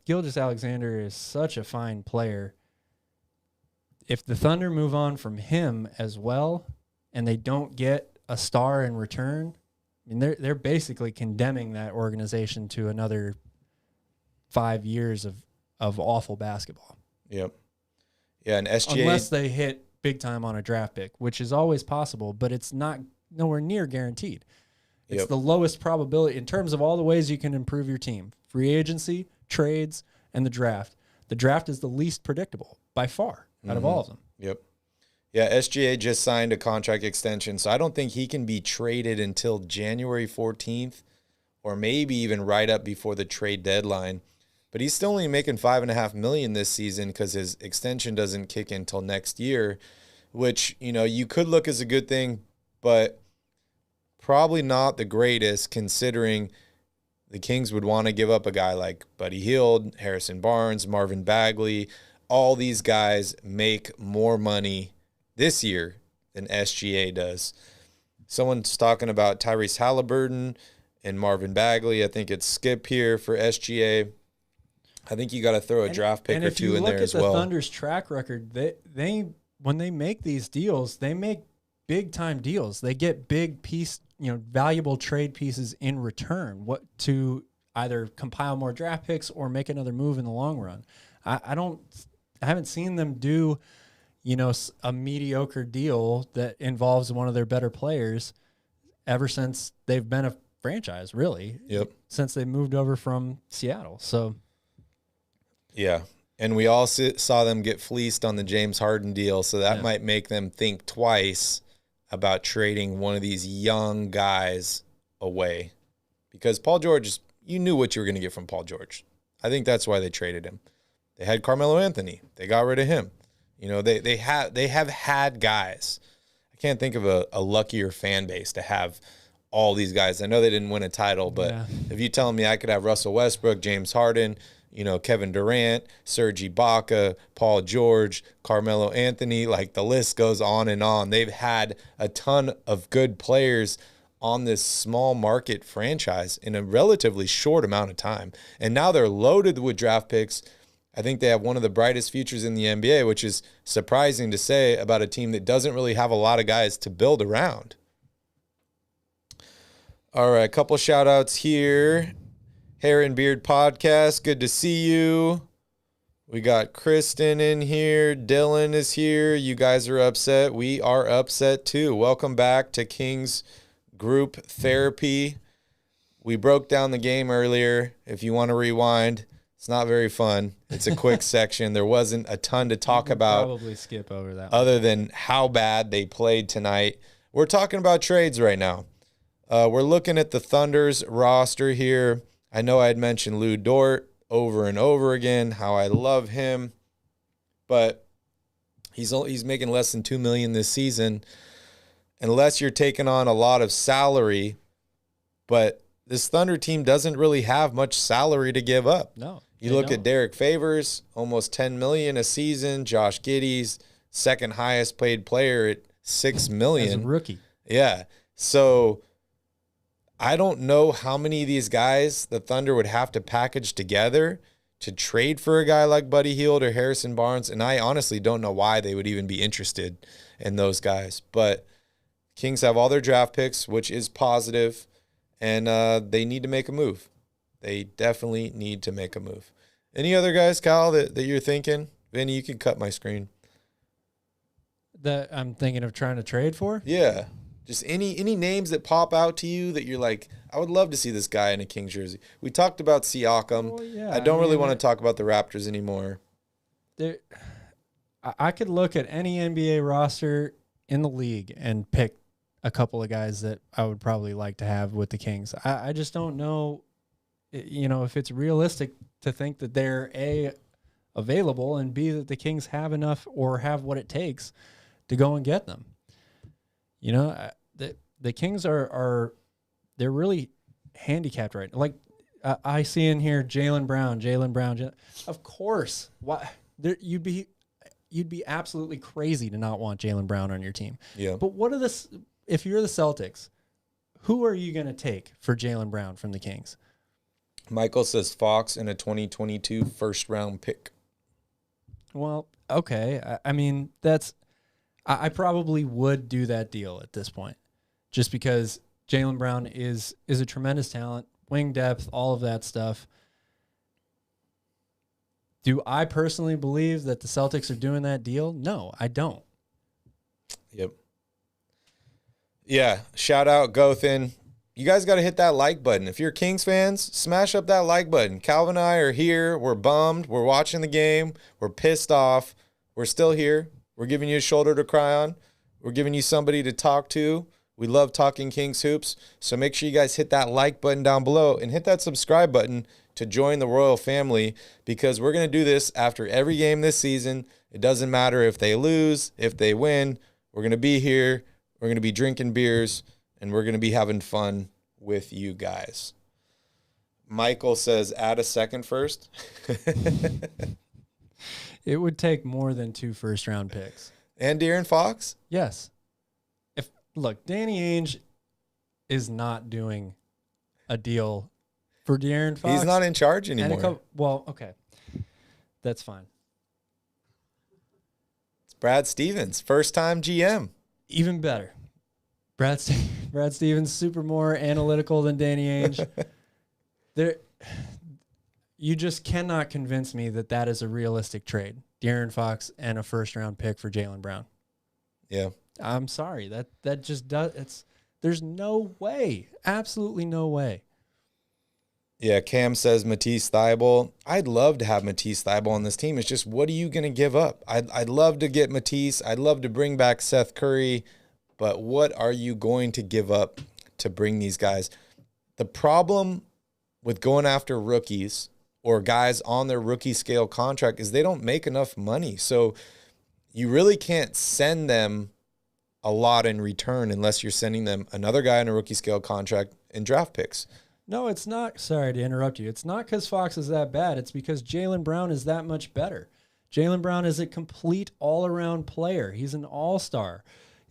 Gilgeous-Alexander is such a fine player. If the Thunder move on from him as well, and they don't get a star in return, I mean, they're basically condemning that organization to another 5 years of awful basketball. Yep. Yeah, and SGA, unless they hit big time on a draft pick, which is always possible, but it's nowhere near guaranteed. It's the lowest probability in terms of all the ways you can improve your team: free agency, trades, and the draft. The draft is the least predictable by far out of all of them. Yep. Yeah, SGA just signed a contract extension, so I don't think he can be traded until January 14th or maybe even right up before the trade deadline. But he's still only making $5.5 million this season because his extension doesn't kick in until next year, which, you could look as a good thing, but probably not the greatest considering the Kings would want to give up a guy like Buddy Hield, Harrison Barnes, Marvin Bagley. All these guys make more money this year than SGA does. Someone's talking about Tyrese Haliburton and Marvin Bagley. I think it's Skip here for SGA. I think you got to throw a draft pick or two in there as well. And if you look at the Thunder's track record, they when they make these deals, they make big time deals. They get big valuable trade pieces in return. What to either compile more draft picks or make another move in the long run. I haven't seen them do, a mediocre deal that involves one of their better players ever since they've been a franchise, really. Yep. Since they moved over from Seattle. So, yeah. And we all saw them get fleeced on the James Harden deal, so that might make them think twice about trading one of these young guys away. Because Paul George, you knew what you were going to get from Paul George. I think that's why they traded him. They had Carmelo Anthony. They got rid of him. They have had guys. I can't think of a luckier fan base to have all these guys. I know they didn't win a title, but if you tell me I could have Russell Westbrook, James Harden, Kevin Durant, Serge Ibaka, Paul George, Carmelo Anthony, like the list goes on and on. They've had a ton of good players on this small market franchise in a relatively short amount of time. And now they're loaded with draft picks. I think they have one of the brightest futures in the NBA, which is surprising to say about a team that doesn't really have a lot of guys to build around. All right, a couple shout outs here. Hair and Beard Podcast, good to see you. We got Kristen in here. Dylan is here. You guys are upset. We are upset too. Welcome back to Kings Group Therapy. We broke down the game earlier. If you want to rewind, it's not very fun. It's a quick section. There wasn't a ton to talk about. Probably skip over that. Other than how bad they played tonight. We're talking about trades right now. We're looking at the Thunder's roster here. I know I had mentioned Lou Dort over and over again, how I love him, but he's making less than $2 million this season, unless you're taking on a lot of salary. But this Thunder team doesn't really have much salary to give up. No, you look at Derek Favors, almost $10 million a season. Josh Giddey's second highest paid player at $6 million as a rookie. Yeah, so I don't know how many of these guys the Thunder would have to package together to trade for a guy like Buddy Hield or Harrison Barnes, and I honestly don't know why they would even be interested in those guys. But Kings have all their draft picks, which is positive, and they need to make a move. They definitely need to make a move. Any other guys, Kyle, that you're thinking? Vinny, you can cut my screen. That I'm thinking of trying to trade for? Yeah. Just any names that pop out to you that you're like, I would love to see this guy in a Kings jersey. We talked about Siakam. Well, yeah, I don't really want to talk about the Raptors anymore. I could look at any NBA roster in the league and pick a couple of guys that I would probably like to have with the Kings. I just don't know, if it's realistic to think that they're A, available, and B, that the Kings have enough or have what it takes to go and get them. The Kings are they're really handicapped right now. Like I see in here Jaylen Brown. Of course, why you'd be absolutely crazy to not want Jaylen Brown on your team. Yeah. But if you're the Celtics, who are you going to take for Jaylen Brown from the Kings? Michael says Fox and a 2022 first-round pick. Well, okay. I mean, I probably would do that deal at this point, just because Jaylen Brown is a tremendous talent, wing depth, all of that stuff. Do I personally believe that the Celtics are doing that deal? No, I don't. Yep. Yeah, shout out Gothin. You guys got to hit that like button. If you're Kings fans, smash up that like button. Calvin and I are here. We're bummed. We're watching the game. We're pissed off. We're still here. We're giving you a shoulder to cry on. We're giving you somebody to talk to. We love talking Kings hoops. So make sure you guys hit that like button down below and hit that subscribe button to join the Royal family, because we're going to do this after every game this season. It doesn't matter if they lose, if they win. We're going to be here. We're going to be drinking beers, and we're going to be having fun with you guys. Michael says, add a second first. It would take more than 2 first-round picks. And De'Aaron Fox? Yes. Look, Danny Ainge is not doing a deal for De'Aaron Fox. He's not in charge anymore. Well, okay. That's fine. It's Brad Stevens, first-time GM. Even better. Brad Stevens, super more analytical than Danny Ainge. You just cannot convince me that that is a realistic trade. De'Aaron Fox and a first-round pick for Jaylen Brown. Yeah. I'm sorry. That just does. There's no way. Absolutely no way. Yeah, Cam says Matisse Thybulle. I'd love to have Matisse Thybulle on this team. It's just, what are you going to give up? I'd love to get Matisse. I'd love to bring back Seth Curry. But what are you going to give up to bring these guys? The problem with going after rookies or guys on their rookie scale contract is they don't make enough money. So you really can't send them a lot in return unless you're sending them another guy on a rookie scale contract and draft picks. No, it's not. Sorry to interrupt you. It's not because Fox is that bad. It's because Jaylen Brown is that much better. Jaylen Brown is a complete all-around player. He's an all-star.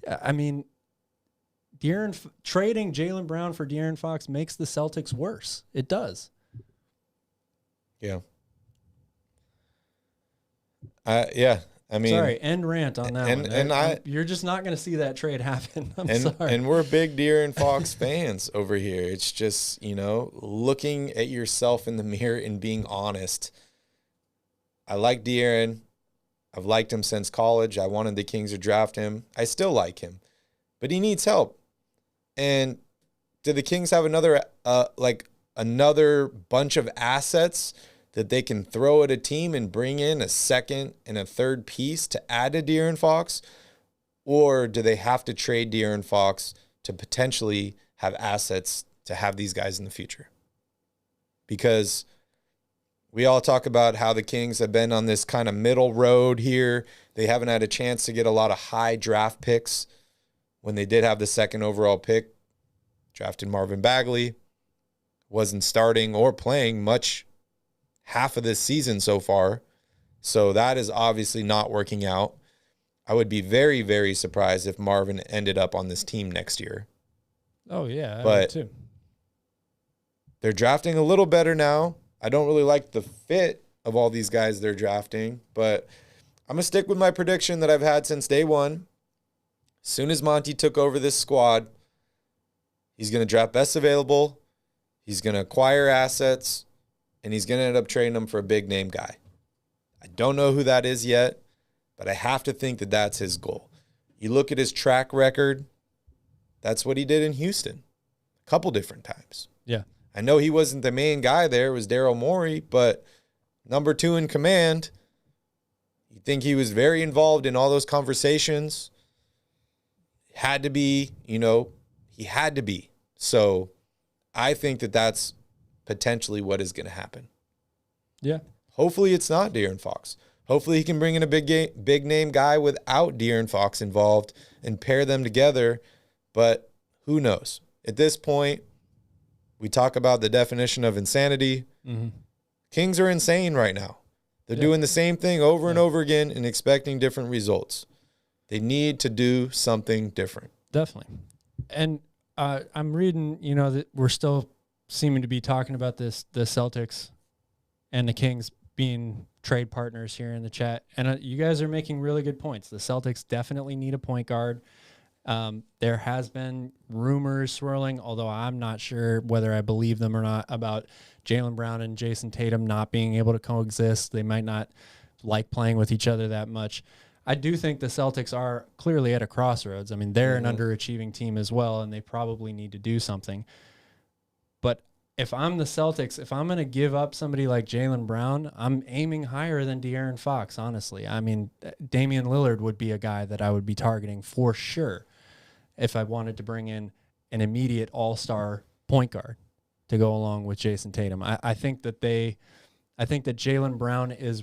I mean, trading Jaylen Brown for De'Aaron Fox makes the Celtics worse. It does. Yeah. Yeah. I mean, sorry, end rant on that one. And you're just not going to see that trade happen. I'm sorry. And we're big De'Aaron Fox fans over here. It's just, looking at yourself in the mirror and being honest. I like De'Aaron. I've liked him since college. I wanted the Kings to draft him. I still like him, but he needs help. And did the Kings have another bunch of assets that they can throw at a team and bring in a second and a third piece to add to De'Aaron Fox? Or do they have to trade De'Aaron Fox to potentially have assets to have these guys in the future? Because we all talk about how the Kings have been on this kind of middle road here. They haven't had a chance to get a lot of high draft picks. When they did have the second overall pick, drafted Marvin Bagley, wasn't starting or playing much half of this season so far. So that is obviously not working out. I would be very, very surprised if Marvin ended up on this team next year. Oh, yeah. But I would too. They're drafting a little better now. I don't really like the fit of all these guys they're drafting, but I'm going to stick with my prediction that I've had since day one. As soon as Monty took over this squad, he's going to draft best available. He's going to acquire assets. And he's going to end up trading him for a big-name guy. I don't know who that is yet, but I have to think that that's his goal. You look at his track record, that's what he did in Houston a couple different times. Yeah. I know he wasn't the main guy there. It was Daryl Morey, but number 2 in command, you think he was very involved in all those conversations. Had to be, he had to be. So I think that that's potentially what is going to happen. Yeah. Hopefully it's not De'Aaron Fox. Hopefully he can bring in a big name guy without De'Aaron Fox involved and pair them together. But who knows? At this point, we talk about the definition of insanity. Mm-hmm. Kings are insane right now. They're doing the same thing over and over again and expecting different results. They need to do something different. Definitely. And I'm reading, that we're still seeming to be talking about the Celtics and the Kings being trade partners here in the chat. And you guys are making really good points. The Celtics definitely need a point guard. There has been rumors swirling, although I'm not sure whether I believe them or not, about Jaylen Brown and Jason Tatum not being able to coexist. They might not like playing with each other that much. I do think the Celtics are clearly at a crossroads. I mean, they're an underachieving team as well, and they probably need to do something. But if I'm the Celtics, if I'm going to give up somebody like Jaylen Brown, I'm aiming higher than De'Aaron Fox, honestly. I mean, Damian Lillard would be a guy that I would be targeting for sure if I wanted to bring in an immediate all-star point guard to go along with Jason Tatum. I think that Jaylen Brown is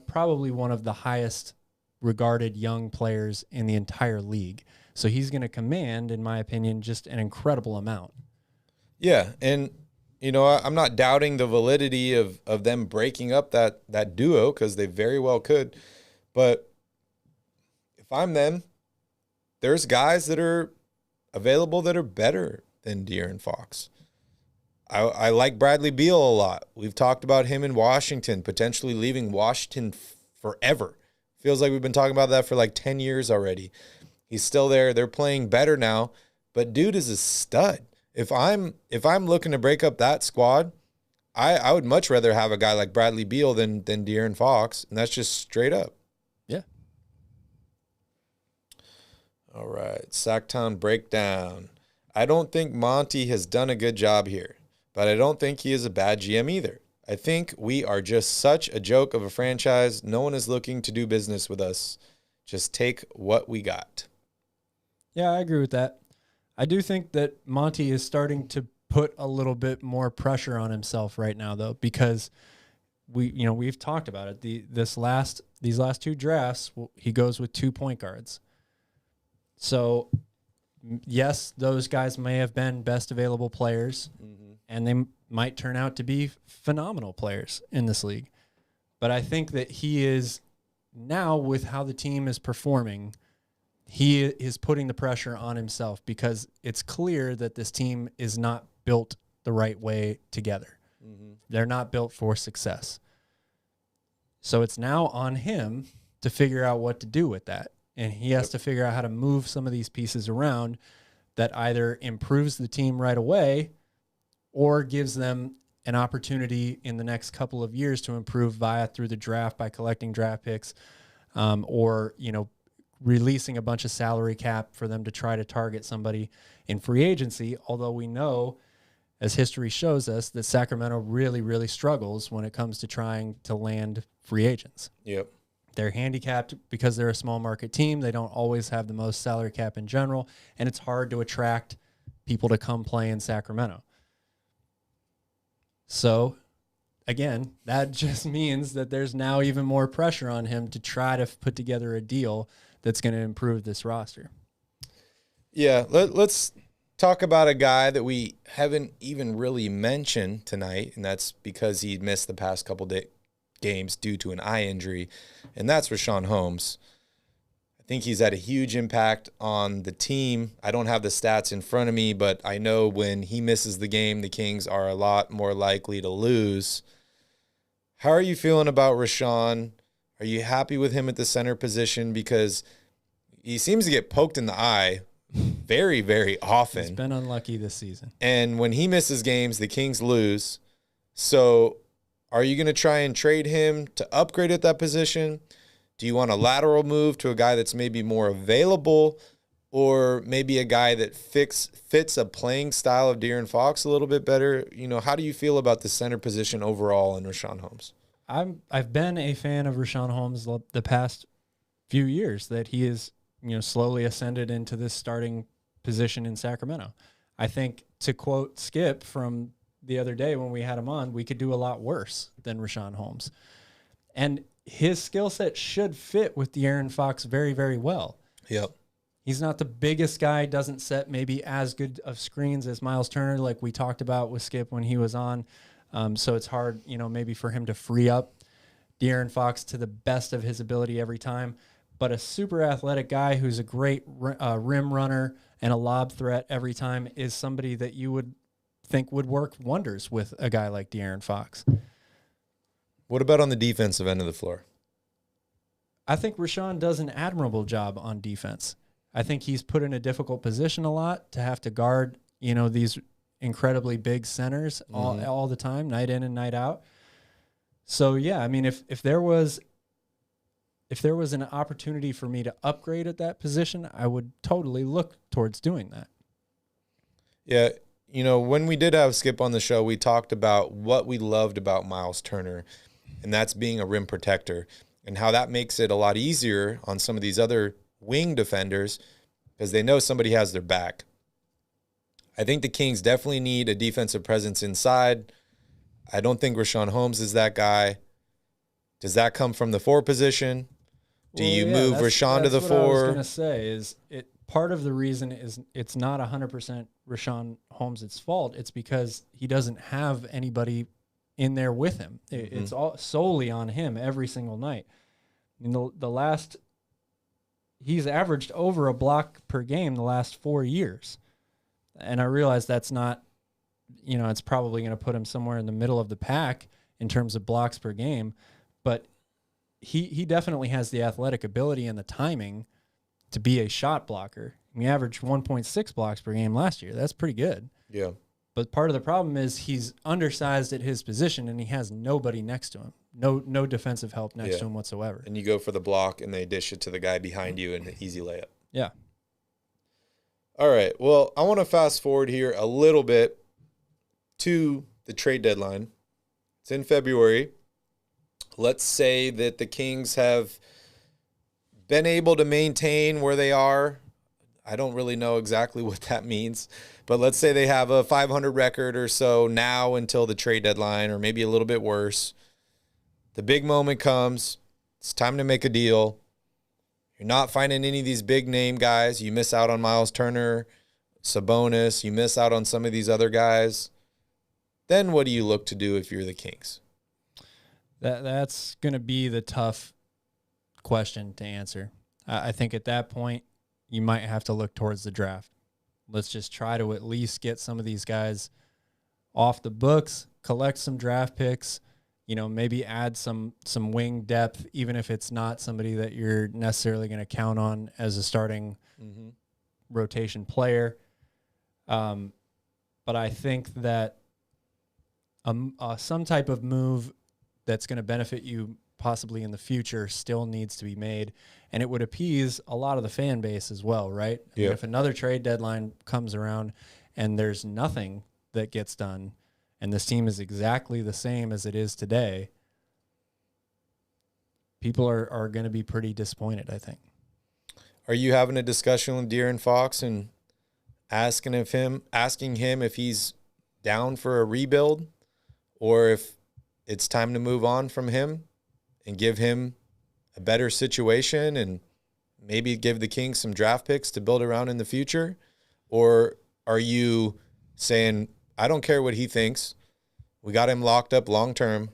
probably one of the highest regarded young players in the entire league. So he's going to command, in my opinion, just an incredible amount. Yeah, and I'm not doubting the validity of them breaking up that duo, because they very well could. But if I'm them, there's guys that are available that are better than De'Aaron Fox. I like Bradley Beal a lot. We've talked about him in Washington, potentially leaving Washington forever. Feels like we've been talking about that for like 10 years already. He's still there. They're playing better now, but dude is a stud. If I'm looking to break up that squad, I would much rather have a guy like Bradley Beal than De'Aaron Fox, and that's just straight up. Yeah. All right, Sacktown breakdown. I don't think Monty has done a good job here, but I don't think he is a bad GM either. I think we are just such a joke of a franchise. No one is looking to do business with us. Just take what we got. Yeah, I agree with that. I do think that Monty is starting to put a little bit more pressure on himself right now, though, because we've talked about it. These last two drafts, he goes with 2 point guards. So, yes, those guys may have been best available players, and they might turn out to be phenomenal players in this league. But I think that he is now, with how the team is performing, he is putting the pressure on himself, because it's clear that this team is not built the right way together. They're not built for success. So it's now on him to figure out what to do with that. And he has to figure out how to move some of these pieces around that either improves the team right away or gives them an opportunity in the next couple of years to improve through the draft by collecting draft picks, or, releasing a bunch of salary cap for them to try to target somebody in free agency. Although we know, as history shows us, that Sacramento really, really struggles when it comes to trying to land free agents. Yep. They're handicapped because they're a small market team. They don't always have the most salary cap in general, and it's hard to attract people to come play in Sacramento. So, again, that just means that there's now even more pressure on him to try to put together a deal that's going to improve this roster. Yeah, let's talk about a guy that we haven't even really mentioned tonight, and that's because he missed the past couple games due to an eye injury, and that's Rashawn Homes. I think he's had a huge impact on the team. I don't have the stats in front of me, but I know when he misses the game, the Kings are a lot more likely to lose. How are you feeling about Rashawn? Are you happy with him at the center position? Because he seems to get poked in the eye very, very often. He's been unlucky this season. And when he misses games, the Kings lose. So are you going to try and trade him to upgrade at that position? Do you want a lateral move to a guy that's maybe more available, or maybe a guy that fits a playing style of De'Aaron Fox a little bit better? How do you feel about the center position overall in Rashawn Holmes? I've been a fan of Rashawn Holmes the past few years, that he is, slowly ascended into this starting position in Sacramento. I think, to quote Skip from the other day when we had him on, we could do a lot worse than Rashawn Holmes. And his skill set should fit with De'Aaron Fox very, very well. Yep. He's not the biggest guy, doesn't set maybe as good of screens as Miles Turner, like we talked about with Skip when he was on. So it's hard, maybe for him to free up De'Aaron Fox to the best of his ability every time. But a super athletic guy who's a great rim runner and a lob threat every time is somebody that you would think would work wonders with a guy like De'Aaron Fox. What about on the defensive end of the floor? I think Rashawn does an admirable job on defense. I think he's put in a difficult position a lot to have to guard, these incredibly big centers all the time, night in and night out. So, yeah, I mean, if there was an opportunity for me to upgrade at that position, I would totally look towards doing that. Yeah, when we did have Skip on the show, we talked about what we loved about Miles Turner, and that's being a rim protector and how that makes it a lot easier on some of these other wing defenders because they know somebody has their back. I think the Kings definitely need a defensive presence inside. I don't think Rashawn Homes is that guy. Does that come from the 4 position? Do you move Rashawn to the 4? What I was going to say is part of the reason is it's not 100% Rashawn Holmes' fault. It's because he doesn't have anybody in there with him. It's all solely on him every single night. I mean, he's averaged over a block per game the last 4 years. And I realize that's not, it's probably going to put him somewhere in the middle of the pack in terms of blocks per game. But he definitely has the athletic ability and the timing to be a shot blocker. He averaged 1.6 blocks per game last year. That's pretty good. Yeah. But part of the problem is he's undersized at his position and he has nobody next to him. No defensive help next to him whatsoever. And you go for the block and they dish it to the guy behind you and an easy layup. Yeah. All right. Well, I want to fast forward here a little bit to the trade deadline. It's in February. Let's say that the Kings have been able to maintain where they are. I don't really know exactly what that means, but let's say they have a 500 record or so now until the trade deadline, or maybe a little bit worse. The big moment comes. It's time to make a deal. You're not finding any of these big name guys. You miss out on Miles Turner, Sabonis. You miss out on some of these other guys. Then what do you look to do if you're the Kings? That's going to be the tough question to answer. I think at that point, you might have to look towards the draft. Let's just try to at least get some of these guys off the books, collect some draft picks, maybe add some wing depth, even if it's not somebody that you're necessarily going to count on as a starting rotation player. But I think that some type of move that's going to benefit you possibly in the future still needs to be made, and it would appease a lot of the fan base as well, right? I mean, if another trade deadline comes around and there's nothing that gets done and this team is exactly the same as it is today, people are going to be pretty disappointed, I think. Are you having a discussion with De'Aaron Fox and asking him if he's down for a rebuild, or if it's time to move on from him and give him a better situation and maybe give the Kings some draft picks to build around in the future? Or are you saying, I don't care what he thinks. We got him locked up long term.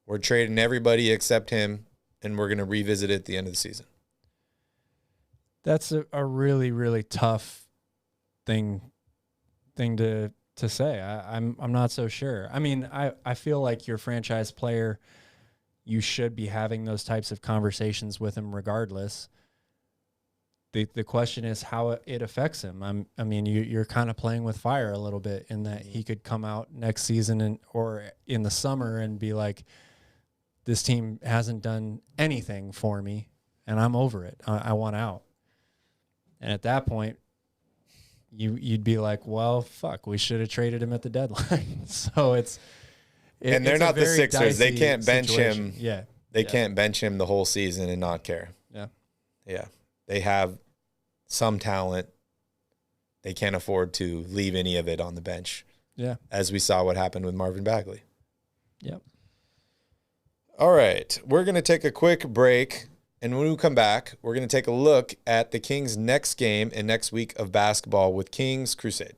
We're trading everybody except him, and we're going to revisit it at the end of the season? That's a really, really tough thing to say. I'm not so sure. I mean, I feel like your franchise player, you should be having those types of conversations with him regardless. The question is how it affects him. I mean, you're kind of playing with fire a little bit in that he could come out next season or in the summer and be like, this team hasn't done anything for me and I'm over it. I want out. And at that point, you'd be like, well, fuck, we should have traded him at the deadline. So and they're not the Sixers. They can't bench him. Yeah. They can't bench him the whole season and not care. Yeah. Yeah. They have some talent. They can't afford to leave any of it on the bench. Yeah. As we saw what happened with Marvin Bagley. Yep. All right. We're going to take a quick break. And when we come back, we're going to take a look at the Kings' next game and next week of basketball with Kings Crusade.